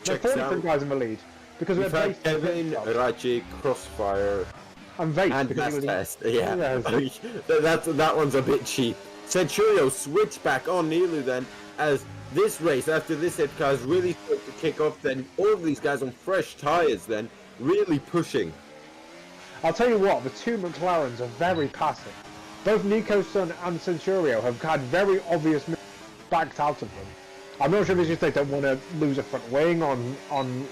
There's 4 different guys in the lead because we've had Kevin, Rajic, Crossfire, and Vape. And Test. Yeah, that one's a bit cheap. Centurio switch back on Nilu then, as this race after this hit car is really starting to kick off. Then all of these guys on fresh tyres then. Really pushing. I'll tell you what, the 2 McLarens are very passive. Both Nicholson and Centurio have had very obvious moves backed out of them. I'm not sure if it's just they don't want to lose a front wing I mean,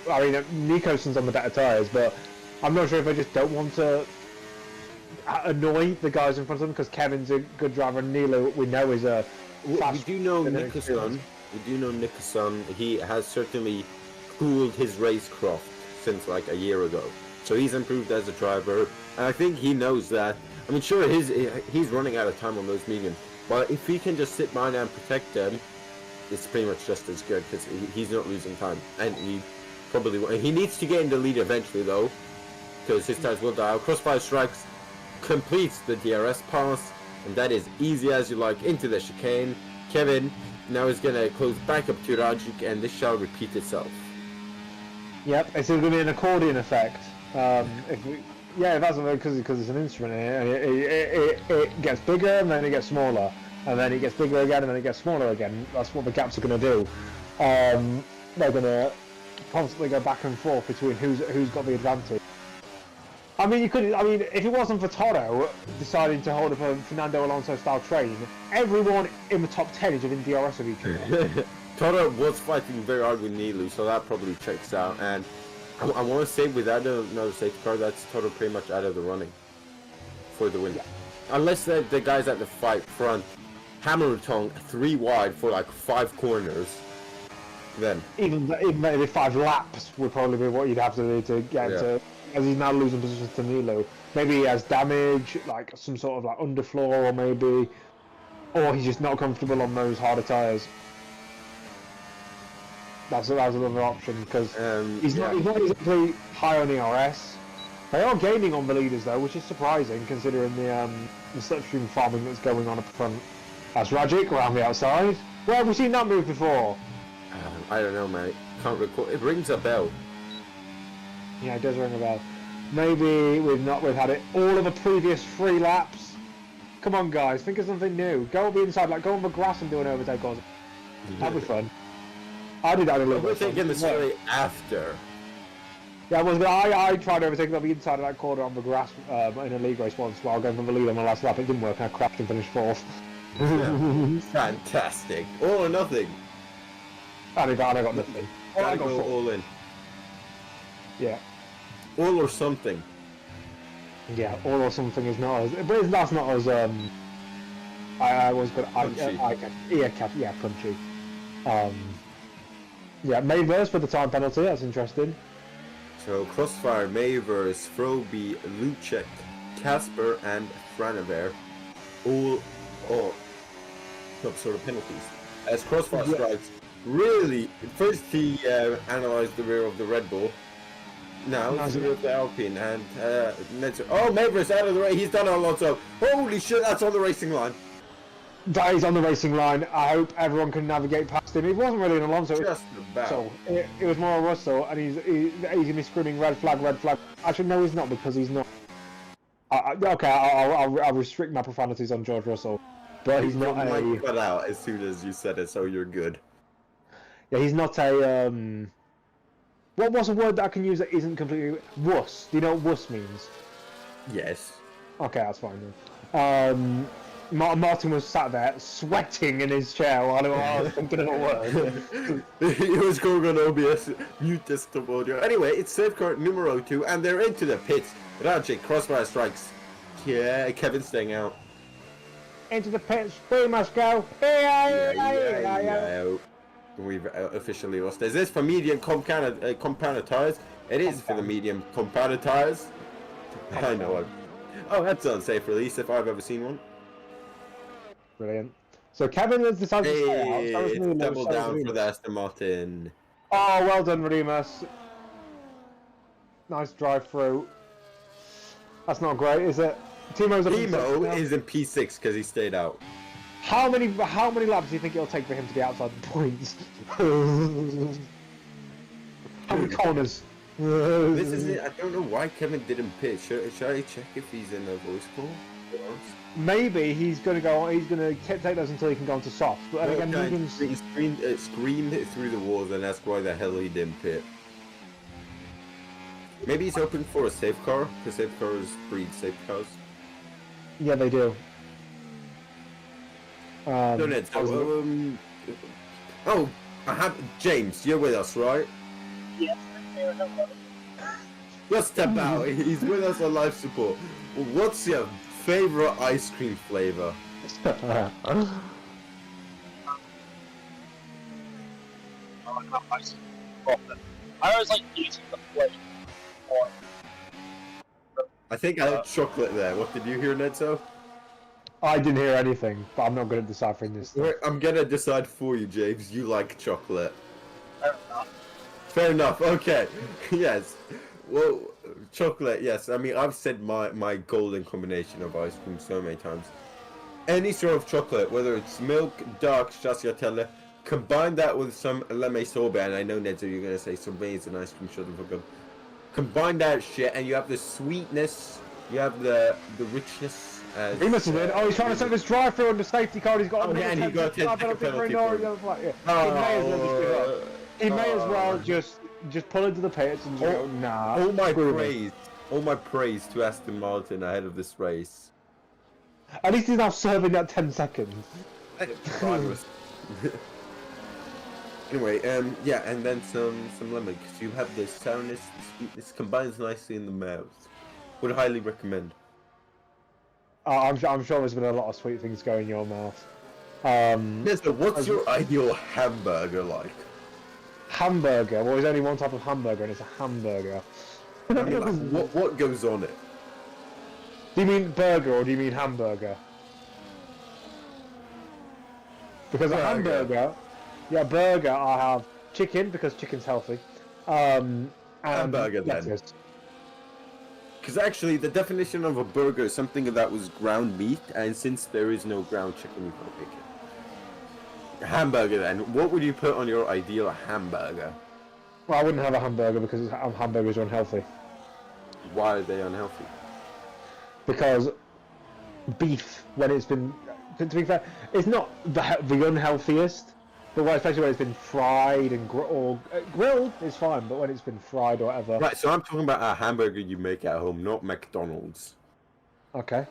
Nicholson's on the better tyres, but I'm not sure if they just don't want to annoy the guys in front of them, because Kevin's a good driver and Nilu, we know, is a fast. We do know Nicholson. He has certainly cooled his racecraft since like a year ago, so he's improved as a driver, and I think he knows that. I mean, sure, he's running out of time on those mediums, but if he can just sit behind and protect them, it's pretty much just as good, because he's not losing time, and he needs to get in the lead eventually though, because his tires will die out. Crossfire Strikes completes the DRS pass, and that is easy as you like into the chicane. Kevin now is going to close back up to Rajic, and this shall repeat itself. Yep, it's going to be an accordion effect. If that's because it's an instrument, and it gets bigger and then it gets smaller, and then it gets bigger again and then it gets smaller again. That's what the gaps are going to do. They're going to constantly go back and forth between who's got the advantage. I mean, you could. I mean, if it wasn't for Toro deciding to hold up a Fernando Alonso style train, everyone in the top 10 is within DRS of each other. Toro was fighting very hard with Nilu, so that probably checks out. And I want to say, without another safety car, that's Toro pretty much out of the running for the win. Yeah. Unless the guys at the fight front hammer tongue 3 wide for like 5 corners, then Even maybe 5 laps would probably be what you'd have to do to get to. As he's now losing position to Nilo, maybe he has damage, like some sort of like underfloor, or he's just not comfortable on those harder tyres. That's another option because he's not exactly high on ERS. They are gaining on the leaders though, which is surprising considering the slipstream farming that's going on up front. That's Rajic around the outside. Where have we seen that move before? I don't know, mate. Can't recall. It rings a bell. Yeah, it does ring a bell. Maybe we've had it all of the previous 3 laps. Come on, guys, think of something new. Go on the inside, like go on the grass and do an overtake. That'd be fun. I did that a little bit. We're thinking the story after. Yeah, I tried overtaking on the inside of that corner on the grass in a league race once while going from the lead on the last lap. It didn't work, and I crashed and finished 4th. Fantastic. All or nothing. I got nothing. Gotta go all in. Yeah. All or something. Yeah, all or something is not as... But that's not as... I was good... Yeah, punchy. Yeah, Mayverse for the time penalty, that's interesting. So, Crossfire, Mayverse, Froby, Lucek, Casper, and Franaver all top sort of penalties. As Crossfire strikes, really, first he analysed the rear of the Red Bull. Now it's the rear of the Alpine, and Mayverse out of the race. He's done Alonso. Holy shit, that's on the racing line. That is on the racing line. I hope everyone can navigate past him. It wasn't really an Alonso. Just about. So it was more a Russell, and he's gonna be screaming red flag, red flag. Actually, no, he's not because he's not. Okay, I'll restrict my profanities on George Russell, but he's not a. Cut out as soon as you said it, so you're good. Yeah, he's not a. What's a word that I can use that isn't completely wuss? Do you know what wuss means? Yes. Okay, that's fine then. Martin was sat there sweating in his chair while I was thinking of a word. He was going on OBS, mute desktop audio. Anyway, it's safeguard numero 2, and they're into the pits. Rajic, Crossfire strikes. Yeah, Kevin's staying out. Into the pits, we must go. Yeah. We've officially lost. Is this for medium compounded tires? It is for the medium compounded tires. I know it. Oh, that's an unsafe release if I've ever seen one. Brilliant. So Kevin has decided to stay out. It's double down for the Aston Martin. Oh, well done, Remus. Nice drive through. That's not great, is it? Timo is in P6 because he stayed out. How many laps do you think it'll take for him to be outside the points? How many corners? This is it. I don't know why Kevin didn't pit. Should I check if he's in a voice call? Maybe he's gonna go. He's gonna take those until he can go into soft. But again, he screamed it through the walls, and that's why the hell he didn't pit. Maybe he's hoping for a safe car, because safe cars breed safe cars. Yeah, they do. Oh, I have James. You're with us, right? Yes. Just about. He's with us on live support. What's your favorite ice cream flavor? I always like eating the flavor. I think I had chocolate there. What did you hear, Nedso? I didn't hear anything, but I'm not good at deciphering this stuff. I'm gonna decide for you, James. You like chocolate. Fair enough. Fair enough. Okay. Yes. Well, chocolate. Yes. I mean, I've said my golden combination of ice cream so many times. Any sort of chocolate, whether it's milk, dark, stracciatella, combine that with some lame sorbet. And I know, Nedso, you're gonna say sorbet is an ice cream. Shut the fuck up. Combine that shit, and you have the sweetness. You have the richness. He must have been. Oh, he's trying to set this drive-through on the safety car. He's got a and he got a penalty for He may as well just pull into the pits and go, nah. All my praise All my praise to Aston Martin ahead of this race. At least he's now serving that 10 seconds. Progress. Anyway, yeah, and then some lemon, because you have the sourness, the sweetness, combines nicely in the mouth. Would highly recommend. I'm sure there's been a lot of sweet things going in your mouth. Yes, but what's your ideal hamburger like? Hamburger? Well, there's only one type of hamburger, and it's a hamburger. I mean, like, what goes on it? Do you mean burger or do you mean hamburger? Because a hamburger, yeah, burger, I have chicken because chicken's healthy. And Hamburger then. lettuce. Because actually, the definition of a burger is something that was ground meat, and since there is no ground chicken, you can't make it. Hamburger then. What would you put on your ideal hamburger? Well, I wouldn't have a hamburger because hamburgers are unhealthy. Why are they unhealthy? Because beef, when it's been, to be fair, it's not the unhealthiest, but especially when it's been fried and grilled is fine, but when it's been fried or whatever. Right, so I'm talking about a hamburger you make at home, not McDonald's. Okay.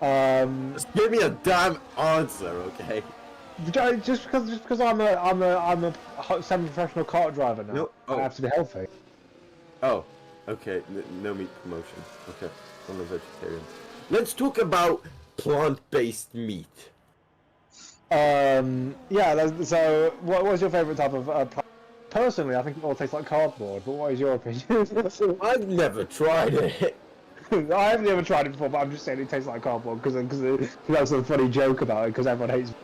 Just give me a damn answer, okay? Just because I'm a semi-professional kart driver now, No, oh. I have to be healthy. Oh, okay, no meat promotion. Okay, I'm a vegetarian. Let's talk about plant-based meat. Yeah. So, what was your favourite type of plant? Personally, I think it all tastes like cardboard. But what is your opinion? I've never tried it. I've never tried it before, but I'm just saying it tastes like cardboard because that's a funny joke about it because everyone hates it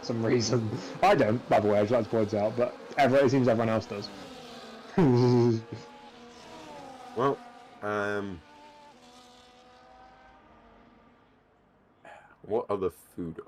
for some reason. I don't, by the way. I'd like to point out, but it seems everyone else does. Well, what other food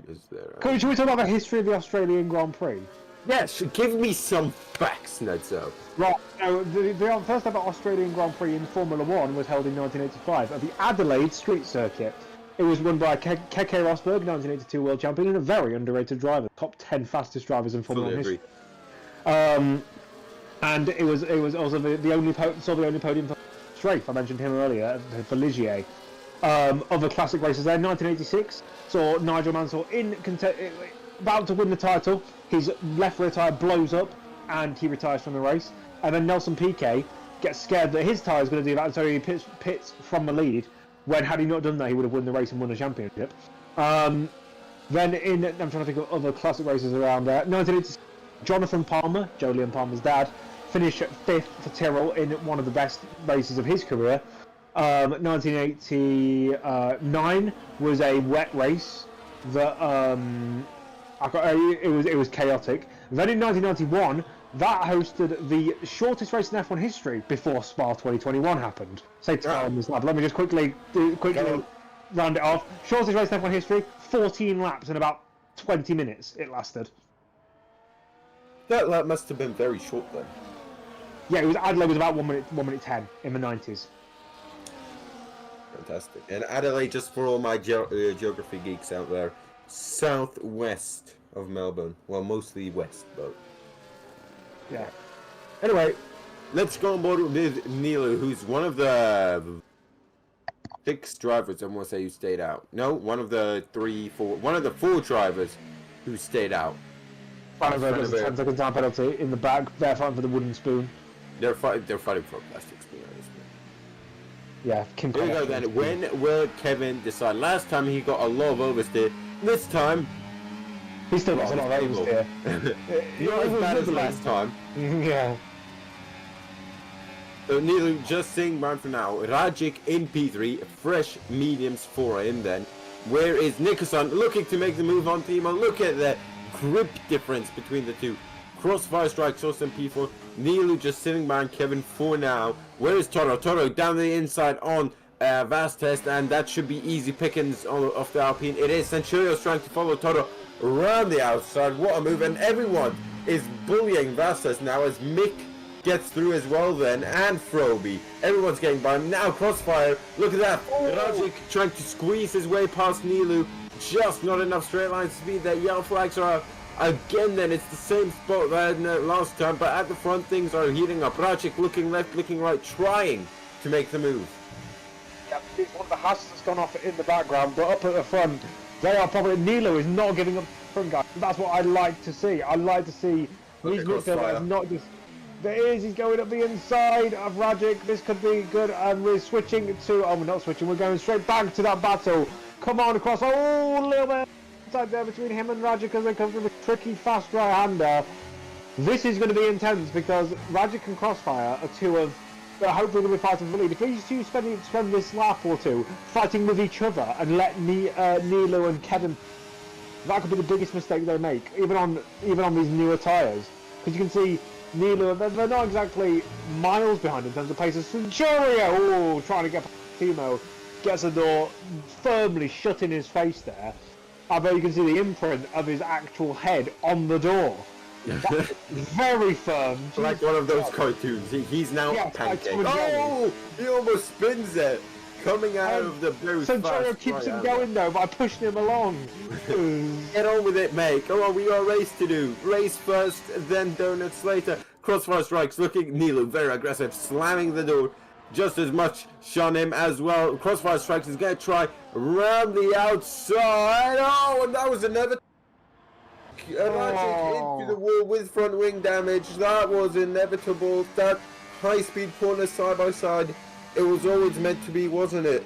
is there? Should we talk about the history of the Australian Grand Prix? Yes, give me some facts, Nedzo. Right, so the first ever Australian Grand Prix in Formula 1 was held in 1985 at the Adelaide Street Circuit. It was won by Keke Rosberg, 1982 world champion, and a very underrated driver, top 10 fastest drivers in Formula 1 history. And it was also the only podium for Strafe. I mentioned him earlier, for Ligier. Other classic races there, 1986 saw Nigel Mansell about to win the title. His left rear tyre blows up and he retires from the race. And then Nelson Piquet gets scared that his tyre is going to do that, so he pits from the lead. When had he not done that, he would have won the race and won the championship. Then I'm trying to think of other classic races around there. 1986, Jonathan Palmer, Jolyon Palmer's dad, finished 5th for Tyrrell in one of the best races of his career. 1989 was a wet race that it was chaotic. Then in 1991, that hosted the shortest race in F1 history before Spa 2021 happened. Say time is lab. Let me just quickly round it off. Shortest race in F1 history, 14 laps in about 20 minutes. It lasted. That lap must have been very short then. Yeah, Adelaide was about 1 minute 10 in the 90s. Fantastic. And Adelaide, just for all my geography geeks out there, southwest of Melbourne. Well, mostly west, but yeah. Anyway, let's go on board with Nilu, who's one of the 6 drivers, I'm going to say, who stayed out. No, one of the 4 drivers who stayed out. One of them was a 10-second time penalty in the back. They're fighting for the wooden spoon. They're fighting for a plastic spoon. Yeah, Kim Here we go then. When will Kevin decide? Last time he got a lot of oversteer. This time, he still got a lot of oversteer. Not as bad as last time. Yeah. So Nilu just saying round for now. Rajic in P3, fresh mediums for him then. Where is Nicholson looking to make the move on Timo? Look at the grip difference between the two. Crossfire strikes also in P4. Nilu just sitting behind Kevin for now. Where is Toro? Toro down the inside on Vasquez, and that should be easy pickings off the Alpine. It is. Centurio's trying to follow Toro around the outside. What a move, and everyone is bullying Vasquez now as Mick gets through as well then, and Froby. Everyone's getting by. Now Crossfire, look at that. Rajic trying to squeeze his way past Nilu. Just not enough straight line speed there. Yellow flags are out. Again then, it's the same spot that last time, but at the front things are heating up. Rajic looking left, looking right, trying to make the move. Yeah, it's one of the hazards that's gone off in the background, but up at the front, they are probably. Nilo is not giving up front, guys. That's what I like to see. I like to see these midfielders not just. There is, he's going up the inside of Rajic. This could be good, and we're switching to. Oh, we're not switching, we're going straight back to that battle. Come on across. Oh, a little bit inside there between him and Rajic as they come from a tricky, fast right hander. This is going to be intense because Rajic and Crossfire are two of. Hopefully they'll be fighting for the lead. If these two spend this lap or two fighting with each other and let Nilo and Kevin, that could be the biggest mistake they make, even on these newer tyres. Because you can see Nilo, they're not exactly miles behind in terms of pace. Centurio, trying to get past Timo, gets the door firmly shut in his face there. Although you can see the imprint of his actual head on the door. That's very firm. Like one of those cartoons. He's now a pancake. Oh! He almost spins it! Coming out of the booth. Centurio keeps him going though by pushing him along. Get on with it, mate. Come on, we got a race to do. Race first, then donuts later. Crossfire strikes, looking Nilo very aggressive, slamming the door. Just as much shun him as well. Crossfire strikes is going to try around the outside. Oh, and that was another. Into the wall with front wing damage. That was inevitable. That high-speed corner side by side. It was always meant to be, wasn't it?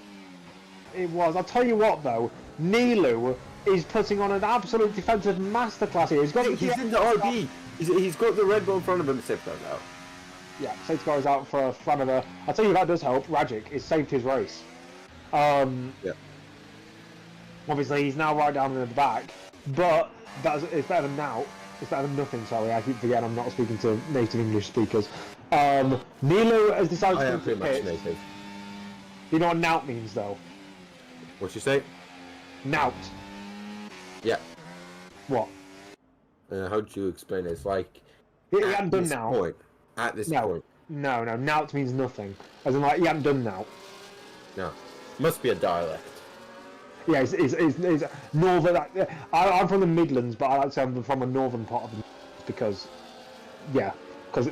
It was. I'll tell you what, though. Nilo is putting on an absolute defensive masterclass here. He's in the RB. He's got the Red Bull in front of him. Safety car's out. Yeah, safety car is out for a front of a. I'll tell you that does help. Rajic is saved his race. Yeah. Obviously, he's now right down in the back, but it's better than now. It's better than nothing. Sorry, I keep forgetting I'm not speaking to native English speakers. Nilo has decided I to am pretty much native. You know what knout means, though? What you say? Knout. Yeah. What? How do you explain it? It's like He hadn't done now. At this point. No. Knout means nothing. As in, like, he hadn't done now. No. Must be a dialect. Yeah, it's northern. I'm from the Midlands, but I like to say I'm from a northern part of the Midlands because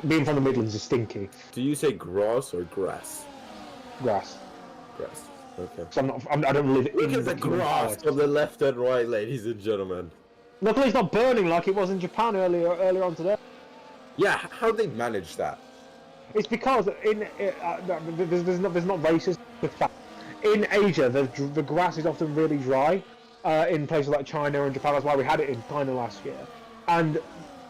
being from the Midlands is stinky. Do you say grass or grass? Grass. Grass. Okay. So I don't live Look in at the grass on the left and right, ladies and gentlemen. Luckily, it's not burning like it was in Japan earlier on today. Yeah, how they manage that? It's because there's not races with that. In Asia, the grass is often really dry. In places like China and Japan, that's why we had it in China last year. And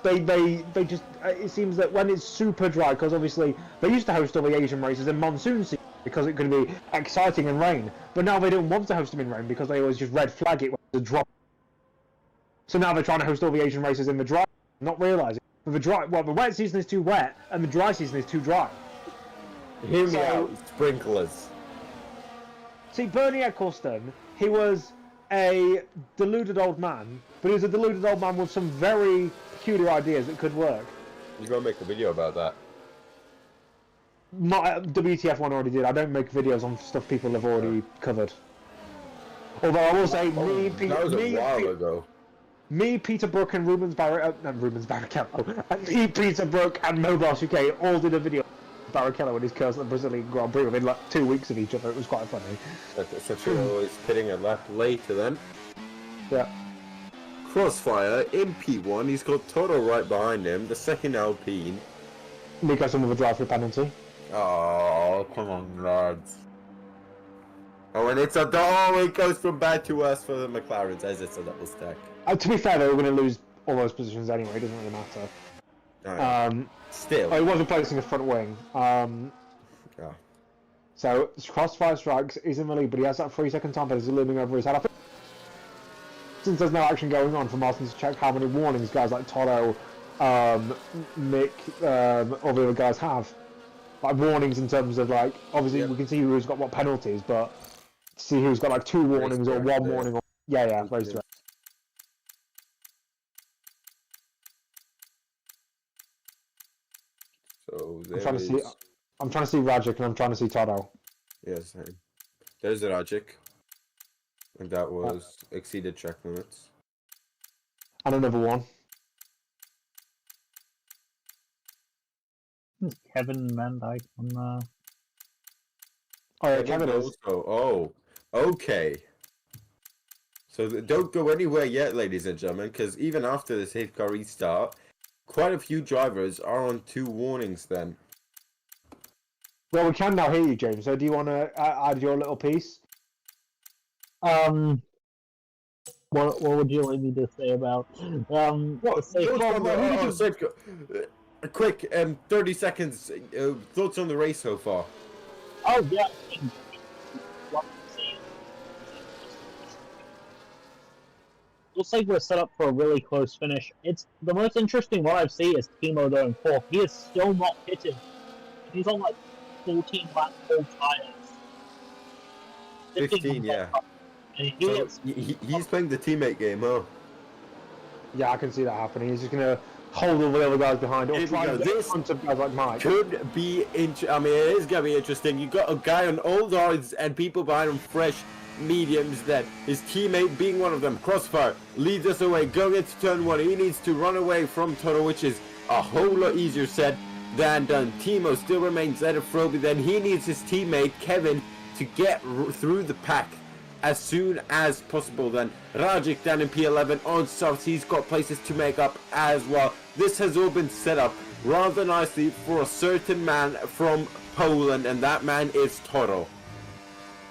they just it seems that when it's super dry, because obviously they used to host all the Asian races in monsoon season because it could be exciting in rain. But now they don't want to host them in rain because they always just red flag it when it's a drop. So now they're trying to host all the Asian races in the dry, not realising the wet season is too wet and the dry season is too dry. Hear me out, sprinklers. See, Bernie Eccleston, he was a deluded old man, but he was a deluded old man with some very peculiar ideas that could work. You gotta make a video about that. WTF one already did. I don't make videos on stuff people have already covered. Although I will say, me, Peter Brook, and Barrichello, and me, Peter Brook, and Mobile UK all did a video. Barrichello and his curse at the Brazilian Grand Prix within like 2 weeks of each other. It was quite funny. Centurio is pitting a lap later then. Yeah. Crossfire in P1. He's got Toto right behind him. The second Alpine. Nico with a drive-through penalty. Oh, come on, lads. Oh, and it's it goes from bad to worse for the McLarens as it's a double stack. To be fair, they were going to lose all those positions anyway. It doesn't really matter. Right. Still. He wasn't placing a front wing. So, Crossfire strikes, he's in the lead, but he has that 3-second time, but he's looming over his head. I think since there's no action going on for Martin to check how many warnings guys like Toto, Mick, all the other guys have. Like, warnings in terms of, like, obviously we can see who's got what penalties, but see who's got, like, 2 warnings or 1 warning. Or... Yeah, race direct. So I'm trying to see Rajic and I'm trying to see Toto. Yes, same. There's Rajic. And that was exceeded track limits. And another one. Kevin Van Dyke on Oh, yeah, Kevin Kevin is. also. Oh, okay. So don't go anywhere yet, ladies and gentlemen, because even after the safety car restart, quite a few drivers are on 2 warnings then. Well, we can now hear you, James. So do you want to add your little piece? What would you like me to say about What? say Thoughts on the, who did you- safety car. Quick, 30 seconds. Thoughts on the race so far? oh yeah, looks like we're set up for a really close finish. It's the most interesting one I've seen is Timo going fourth. He is still not hitting. He's on like 14 lap full tires. 15, yeah. And So he's playing the teammate game, huh? Yeah, I can see that happening. He's just going to hold all the other guys behind or Here we try go. and get in This front of guys like Mike. could be I mean, it is going to be interesting. You got a guy on old hards and people behind him fresh mediums then. His teammate being one of them. Crossfire leads us away. Going into turn 1. He needs to run away from Toto, which is a whole lot easier said than done. Timo still remains ahead of Froby. Then he needs his teammate, Kevin, to get through the pack as soon as possible. Then Rajic down in P11 on softs. He's got places to make up as well. This has all been set up rather nicely for a certain man from Poland, and that man is Toro.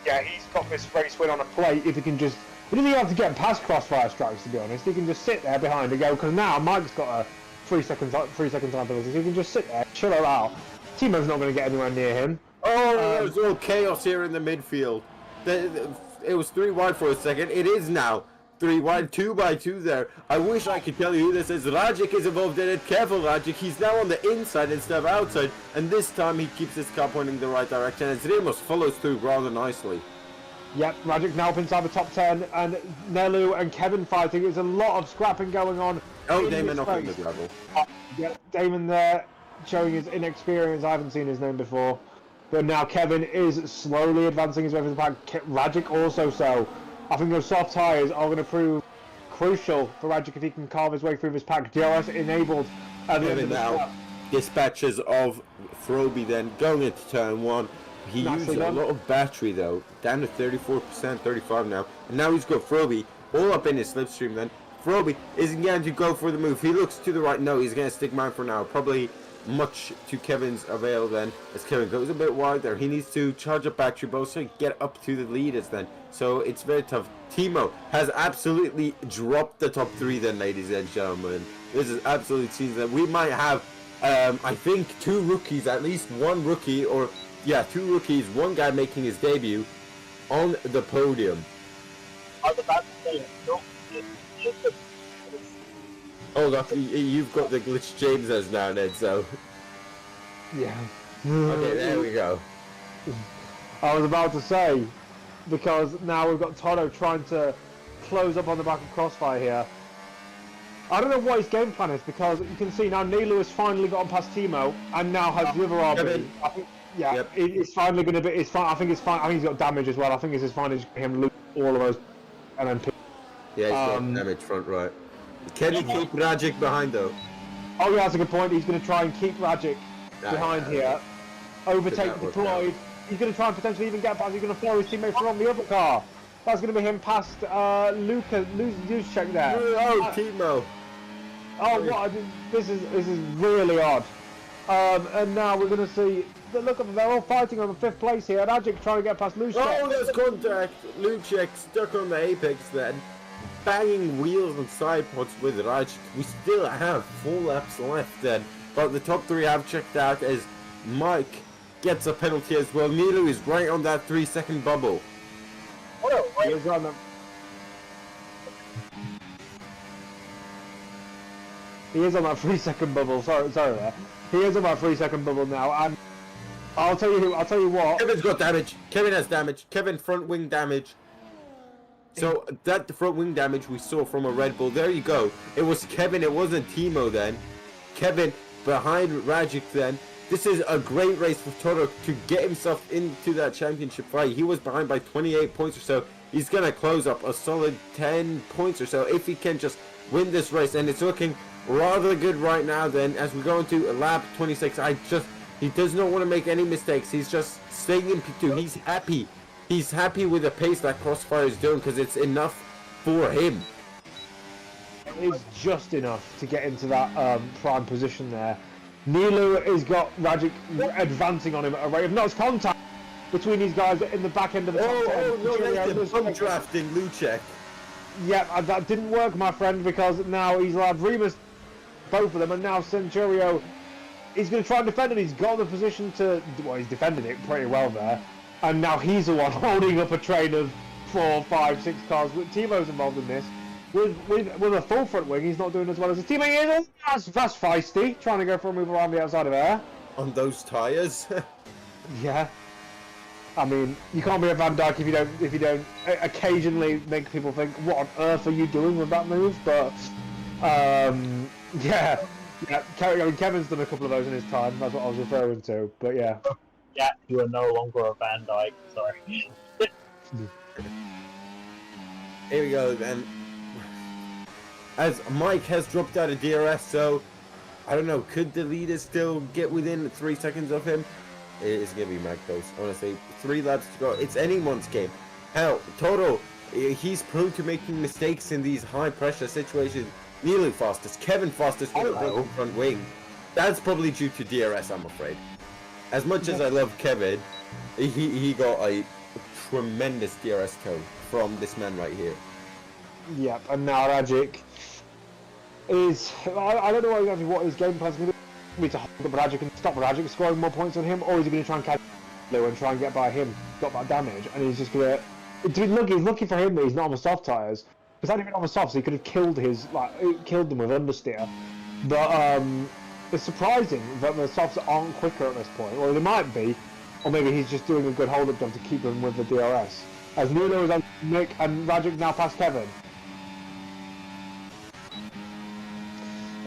Yeah, he's got this race win on a plate if he can just... He doesn't even have to get past Crossfire Strikes, to be honest. He can just sit there behind and go, because now Mike's got a 3 second time penalty, so he can just sit there, chill her out. Timo's not going to get anywhere near him. Oh, there's all chaos here in the midfield. It was 3 wide for a second. It is now 3 wide, 2 by 2 there. I wish I could tell you who this is. Rajic is involved in it. Careful, Rajic. He's now on the inside instead of outside. And this time he keeps his car pointing the right direction. And Zrimos follows through rather nicely. Yep, Rajic now up inside the top 10. And Nelu and Kevin fighting. There's a lot of scrapping going on. Oh, Damon off on the gravel. Yeah, Damon there showing his inexperience. I haven't seen his name before. But now Kevin is slowly advancing his way through the pack. Rajic also so. I think those soft tyres are going to prove crucial for Rajic if he can carve his way through this pack. DRS enabled at the end of the now track. dispatches of Froby then going into turn 1. He Nicely used a done. lot of battery though, down to 34%, 35 now. And now he's got Froby all up in his slipstream then. Froby isn't going to go for the move. He looks to the right. No, he's going to stick mine for now. Probably much to Kevin's avail then, as Kevin goes a bit wide there. He needs to charge up battery but also get up to the leaders then. So it's very tough. Timo has absolutely dropped the top 3 then, ladies and gentlemen. This is absolutely seems that we might have, I think 2 rookies, at least 1 rookie, or yeah, 2 rookies, 1 guy making his debut on the podium. I was about to say it. Hold up, you've got the glitch James has now, Ned, so... Yeah. Okay, there we go. I was about to say, because now we've got Toto trying to close up on the back of Crossfire here. I don't know what his game plan is, because you can see now Nilu has finally gotten past Timo and now has the other RB. Kevin. I think, yeah, Yep. it's finally going to be. It's fine. I think it's fine. I think he's got damage as well. I think this is finally just him lose all of those LMP. Yeah, he's got damage front right. Can he keep Rajic behind though? Oh, yeah, that's a good point. He's going to try and keep Rajic behind here. Overtake that work deployed. He's going to try and potentially even get past. He's going to follow his teammate from the other car. That's going to be him past Luschek there. Oh, Timo! Oh, what? This is really odd. And now we're going to see. Look at them. They're all fighting over 5th place here. Rajic trying to get past Luschek. Oh, there's contact! Luchek stuck on the apex then. Banging wheels and side pods with Rajic. We still have 4 laps left then. But the top 3 have checked out as Mike gets a penalty as well. Nilu is right on that 3-second bubble. He is on that 3-second bubble. Sorry there. He is on that 3-second bubble now, and I'll tell you what. Kevin's got damage. Kevin has damage. Kevin front wing damage. So that front wing damage we saw from a Red Bull. There you go. It was Kevin. It wasn't Timo then. Kevin behind Rajic then. This is a great race for Toto to get himself into that championship fight. He was behind by 28 points or so. He's going to close up a solid 10 points or so if he can just win this race. And it's looking rather good right now then as we go into lap 26. I just He does not want to make any mistakes. He's just staying in P2. He's happy. He's happy with the pace that Crossfire is doing because it's enough for him. It's just enough to get into that prime position there. Nilu has got Rajic advancing on him at a rate of notch contact between these guys in the back end of the top 10. Oh, no, Nathan, bump drafting Lucek. Yeah, that didn't work, my friend, because now he's allowed Remus, both of them, and now Centurio. He's going to try and defend it. He's got the position to... Well, he's defending it pretty well there. And now he's the one holding up a train of 4, 5, 6 cars. Timo's involved in this. With a full front wing, he's not doing as well as his teammate is. That's feisty, trying to go for a move around the outside of air. On those tyres? Yeah. I mean, you can't be a Van Dijk if you don't occasionally make people think, what on earth are you doing with that move? But, yeah. Yeah, I mean, Kevin's done a couple of those in his time. That's what I was referring to. But yeah. Yeah, you are no longer a Van Dijk. Sorry. Here we go then. As Mike has dropped out of DRS, so I don't know. Could the leader still get within 3 seconds of him? It's gonna be Mike though. Honestly, 3 laps to go. It's anyone's game. Hell, Toto, he's prone to making mistakes in these high pressure situations. Nilu fastest, Kevin fastest with a broken front wing. That's probably due to DRS, I'm afraid. As much as I love Kevin, he got a tremendous DRS code from this man right here. Yep, and now Rajic is... I don't know exactly what his game plan's going to be to hold up Rajic and stop Rajic scoring more points on him, or is he going to try and catch Lou and try and get by him, got that damage, and he's just going to... He's lucky for him that he's not on the soft tyres. Because had he been on the softs, he could have killed killed them with understeer. But it's surprising that the softs aren't quicker at this point. Well, they might be, or maybe he's just doing a good hold-up job to keep them with the DRS. As Nuno is on Nick and Rajic now past Kevin.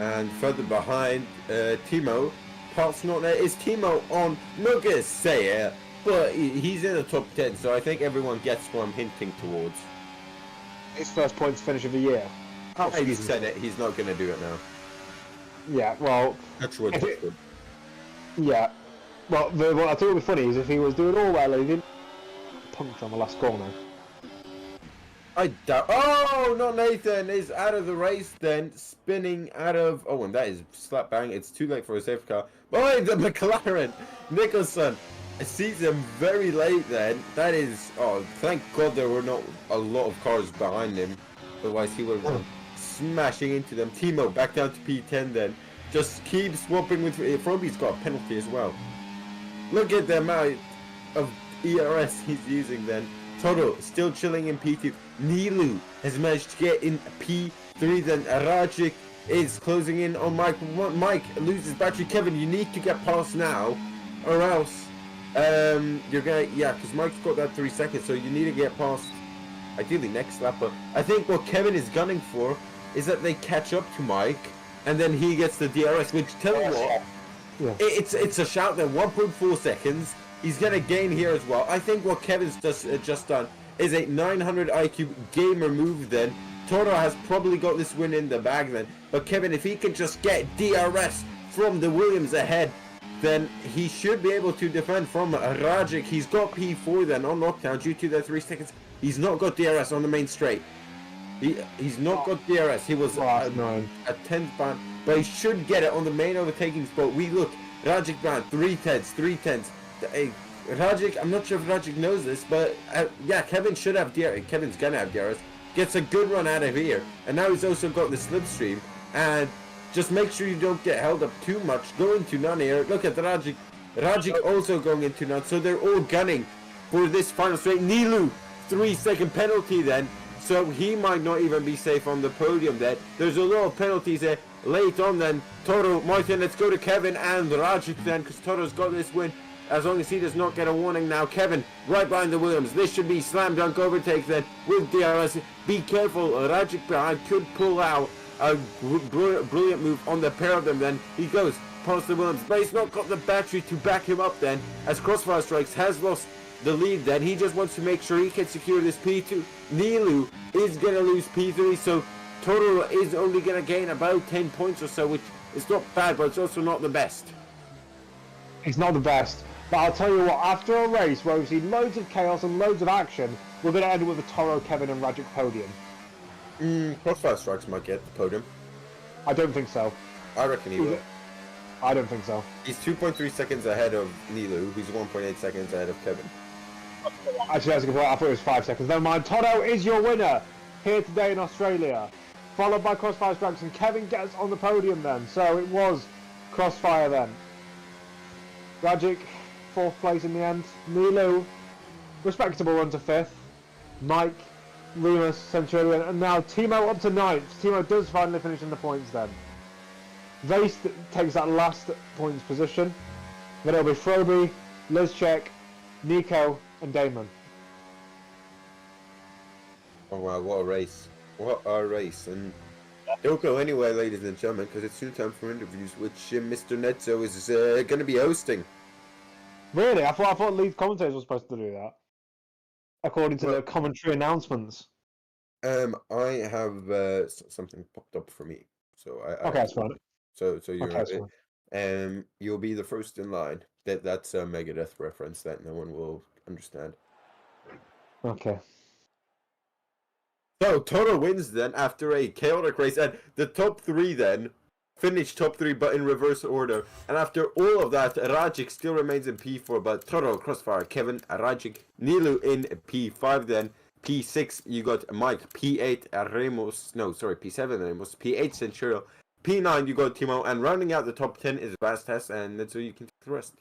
And further behind, Timo. Parts not there. Is Timo on? Not gonna say it, but he's in the top 10, so I think everyone gets what I'm hinting towards. His first points finish of the year. He said it. He's not going to do it now. Yeah, well... That's what it's good. Yeah. Well, what I thought would be funny is if he was doing all well and he didn't punch on the last corner. I doubt... Oh, not Nathan. Is out of the race then. Spinning out of... Oh, and that is slap bang. It's too late for a safety car. Oh, the McLaren. Nicholson sees him very late then. That is... Oh, thank God there were not a lot of cars behind him. Otherwise he would have gone smashing into them. Timo back down to P10 then. Just keep swapping with... Froby's got a penalty as well. Look at the amount of ERS he's using then. Toto still chilling in P2. Nilu has managed to get in P3 then. Rajic is closing in on Mike. Mike loses battery. Kevin, you need to get past now or else you're gonna... Yeah, because Mike's got that 3 seconds, so you need to get past ideally next lap. But I think what Kevin is gunning for is that they catch up to Mike and then he gets the DRS, which tell you what, it's a shout there. 1.4 seconds. He's gonna gain here as well. I think what Kevin's just done is a 900 IQ gamer move then. Toto has probably got this win in the bag then. But Kevin, if he can just get DRS from the Williams ahead, then he should be able to defend from Rajic. He's got P4 then on lockdown due to the 3 seconds. He's not got DRS on the main straight. He's not got DRS. He was a 10th band, but he should get it on the main overtaking spot. We look, Rajic band, 3/10s. Rajic, I'm not sure if Rajic knows this, but yeah, Kevin should have DRS. Kevin's gonna have DRS. Gets a good run out of here, and now he's also got the slipstream. And just make sure you don't get held up too much. Go into none here. Look at Rajic. Rajic also going into none, so they're all gunning for this final straight. Nilu, 3-second penalty then, so he might not even be safe on the podium then. There's a lot of penalties there late on then. Toto, Martin, let's go to Kevin and Rajic then, because Toto's got this win. As long as he does not get a warning now. Kevin, right behind the Williams. This should be slam dunk overtake then with DRS. Be careful, Rajic behind could pull out a brilliant move on the pair of them then. He goes past the Williams, but he's not got the battery to back him up then, as Crossfire Strikes has lost the lead then. He just wants to make sure he can secure this P2. Nilu is going to lose P3, so Toto is only going to gain about 10 points or so, which is not bad, but it's also not the best. It's not the best. But I'll tell you what, after a race where we've seen loads of chaos and loads of action, we're going to end up with a Toro, Kevin and Rajic podium. Crossfire Strikes might get the podium. I don't think so. I reckon he will. I don't think so. He's 2.3 seconds ahead of Nilu, who's 1.8 seconds ahead of Kevin. Actually, that's a good point. I thought it was 5 seconds. Never mind. Toto is your winner here today in Australia. Followed by Crossfire Strikes, and Kevin gets on the podium then. So it was Crossfire then. Rajic, 4th place in the end. Nilu, respectable run to 5th. Mike, Remus, Centurion, and now Timo up to 9th. Timo does finally finish in the points then. Vace takes that last points position. Then it'll be Froby, Lizchek, Nico, and Damon. Oh wow, what a race. What a race. And don't go anywhere, ladies and gentlemen, because it's soon time for interviews, which Mr. Netzo is going to be hosting. Really? I thought lead commentators were supposed to do that. According to the commentary announcements. I have something popped up for me. So Okay, that's fine. So you're Okay, you'll be the first in line. That's a Megadeth reference that no one will understand. Okay. So Toto wins then after a chaotic race, and the top 3 then finished top 3 but in reverse order. And after all of that, Rajic still remains in P4, but Toto, Crossfire, Kevin, Rajic, Nilu in P5 then. P6 you got Mike, P8 P7 Ramos, P8 Centurion, P9 you got Timo, and rounding out the top 10 is Vastas, and that's so you can take the rest.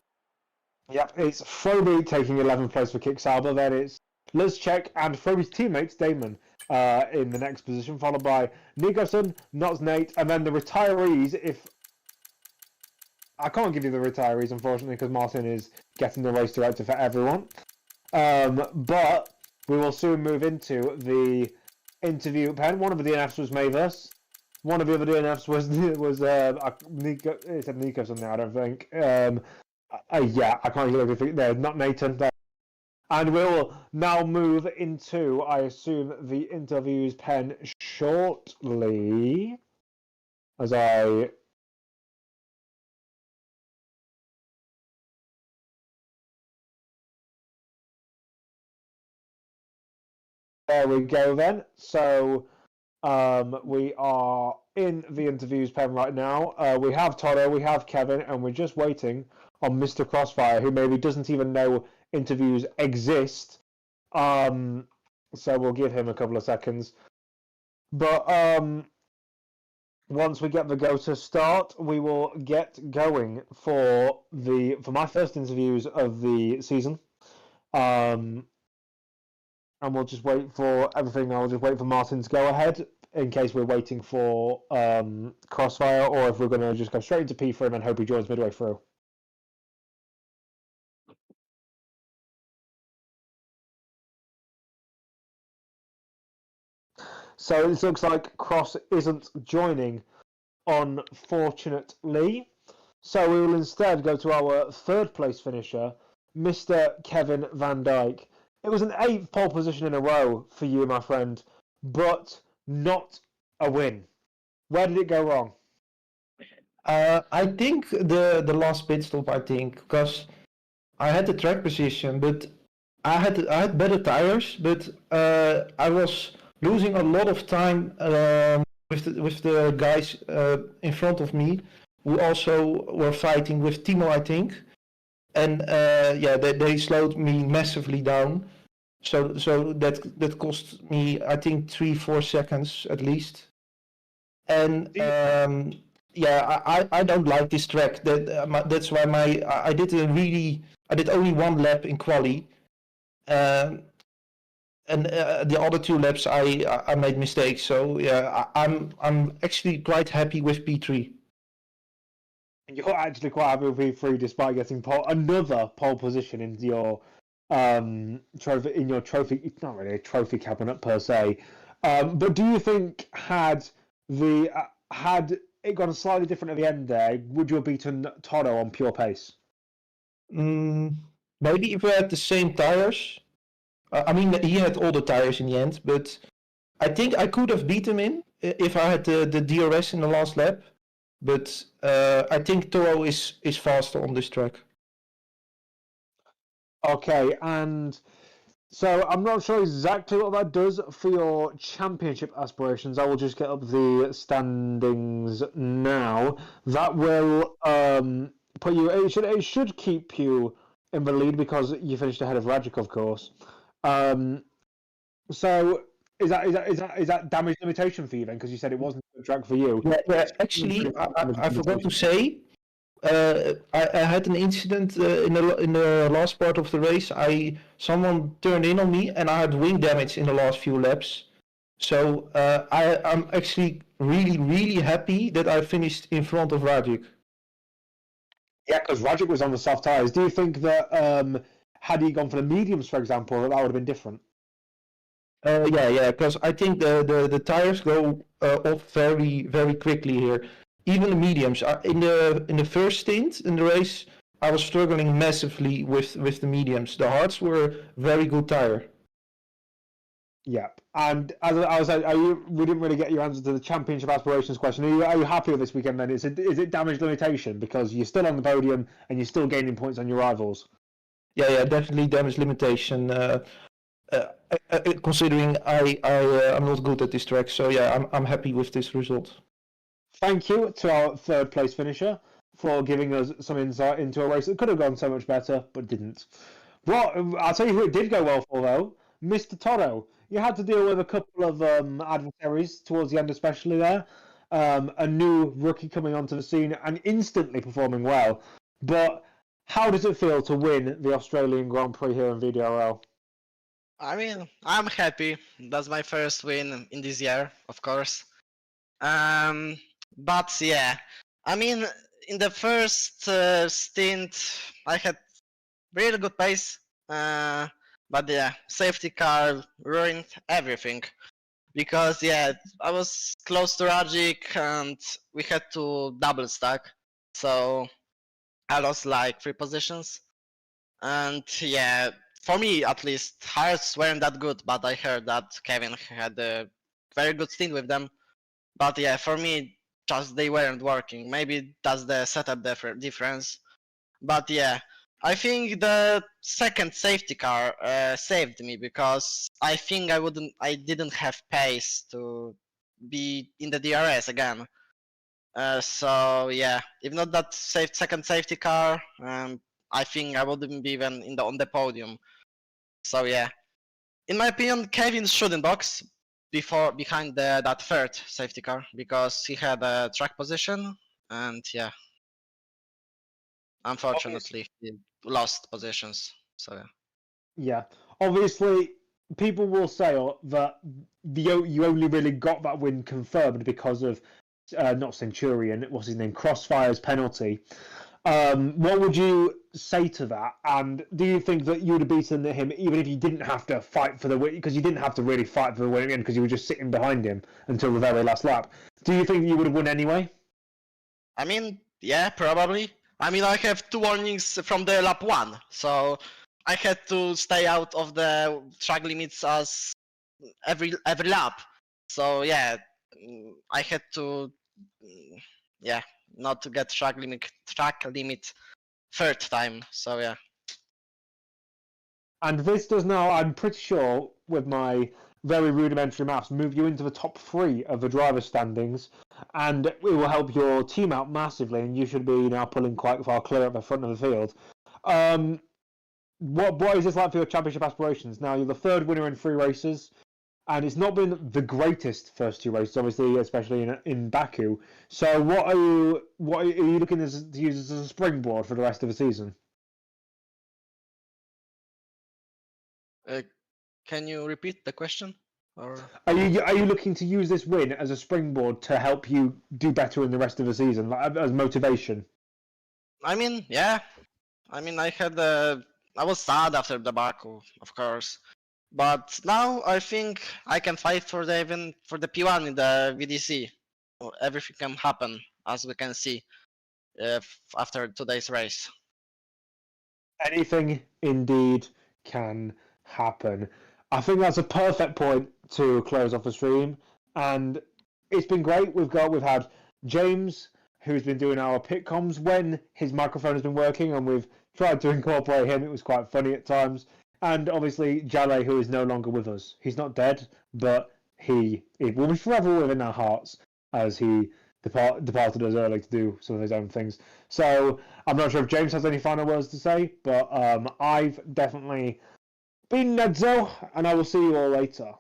Yep, it's Froby taking 11th place for Kicksauber, then it's Lizchek and Froby's teammates, Damon, in the next position, followed by Nigoson, Nots Nate, and then the retirees, if... I can't give you the retirees, unfortunately, because Martin is getting the race director for everyone. But we will soon move into the interview pen. One of the DNFs was Mavis. One of the other DNFs was Nico. It said Nico something, I don't think. Yeah, I can't hear everything there. Not Nathan. And we'll now move into, I assume, the interviews pen shortly. As I... There we go then. So we are in the interviews pen right now. We have Toto, we have Kevin, and we're just waiting on Mr. Crossfire, who maybe doesn't even know interviews exist. So we'll give him a couple of seconds. But once we get the go to start, we will get going for my first interviews of the season. And we'll just wait for everything. I'll just wait for Martin to go ahead in case we're waiting for Crossfire, or if we're going to just go straight into P for him and hope he joins midway through. So it looks like Cross isn't joining, unfortunately. So we will instead go to our 3rd place finisher, Mr. Kevin Van Dyke. It was an 8th pole position in a row for you, my friend, but not a win. Where did it go wrong? I think the last pit stop. I think because I had the track position, but I had better tires, but I was losing a lot of time with the guys in front of me, who also were fighting with Timo, I think. And yeah, they slowed me massively down. So that cost me, I think, 3-4 seconds at least. And yeah, I don't like this track. That's why I did only 1 lap in quali, and the other 2 laps I made mistakes. So yeah, I'm actually quite happy with P3. You're actually quite happy with P3 despite getting another pole position in your trophy. It's not really a trophy cabinet per se, but do you think had it gone slightly different at the end there, would you have beaten Toto on pure pace? Maybe if we had the same tires. I mean, he had all the tires in the end, but I think I could have beat him if I had the DRS in the last lap. But I think Toro is faster on this track. Okay, and so I'm not sure exactly what that does for your championship aspirations. I will just get up the standings now. That will put you. It should keep you in the lead because you finished ahead of Rajic, of course. So is that damage limitation for you then? Because you said it wasn't a track for you. Yeah. Actually, I forgot to say. I had an incident in the last part of the race. Someone turned in on me, and I had wing damage in the last few laps. So I'm actually really happy that I finished in front of Rajic. Yeah, because Rajic was on the soft tires. Do you think that had he gone for the mediums, for example, that would have been different? Yeah, because I think the tires go off very quickly here. Even the mediums. In the first stint in the race, I was struggling massively with the mediums. The hards were very good tire. Yeah, and as I was saying, we didn't really get your answer to the championship aspirations question. Are you happy with this weekend then? Is it damage limitation because you're still on the podium and you're still gaining points on your rivals? Yeah, definitely damage limitation. Considering I'm not good at this track, so yeah, I'm happy with this result. Thank you to our third place finisher for giving us some insight into a race that could have gone so much better, but didn't. Well, I'll tell you who it did go well for though, Mr. Toro. You had to deal with a couple of adversaries towards the end, especially there. A new rookie coming onto the scene and instantly performing well. But how does it feel to win the Australian Grand Prix here in VDRL? I mean, I'm happy. That's my first win in this year, of course. But yeah, I mean, in the first stint, I had really good pace. But yeah, safety car ruined everything. Because yeah, I was close to Rajic and we had to double stack. So I lost like 3 positions. And yeah, for me at least, hearts weren't that good, but I heard that Kevin had a very good stint with them. But yeah, for me, just they weren't working. Maybe that's the setup difference. But yeah, I think the second safety car saved me because I think I didn't have pace to be in the DRS again. So yeah, if not that second safety car, I think I wouldn't be even on the podium. So yeah, in my opinion, Kevin shouldn't box behind that third safety car because he had a track position, and yeah, unfortunately he lost positions. So yeah. Yeah, obviously, people will say that you only really got that win confirmed because of not Centurion, what's his name, Crossfire's penalty. What would you say to that? And do you think that you would have beaten him even if you didn't have to fight for the win? Because you didn't have to really fight for the win again because you were just sitting behind him until the very last lap. Do you think you would have won anyway? I mean, yeah, probably. I mean, I have 2 warnings from the lap 1, so I had to stay out of the track limits as every lap. So yeah, I had to, yeah, not to get track limit third time. So yeah. And this does now, I'm pretty sure, with my very rudimentary maths, move you into the top 3 of the driver standings, and it will help your team out massively, and you should be now pulling quite far clear at the front of the field. What is this like for your championship aspirations? Now, you're the 3rd winner in 3 races, and it's not been the greatest first 2 races, obviously, especially in Baku. So, what are you looking to use as a springboard for the rest of the season? Can you repeat the question? Or Are you looking to use this win as a springboard to help you do better in the rest of the season, like as motivation? I mean, yeah. I mean, I was sad after the Baku, of course, but now I think I can fight for the P1 in the VDC. Everything can happen, as we can see after today's race. Anything indeed can happen. I think that's a perfect point to close off the stream, and it's been great. We've had James, who's been doing our pit comms when his microphone has been working, and we've tried to incorporate him. It was quite funny at times. And obviously Jale, who is no longer with us. He's not dead, but he will be forever within our hearts as he departed us early to do some of his own things. So I'm not sure if James has any final words to say, but I've definitely been Nedzo, and I will see you all later.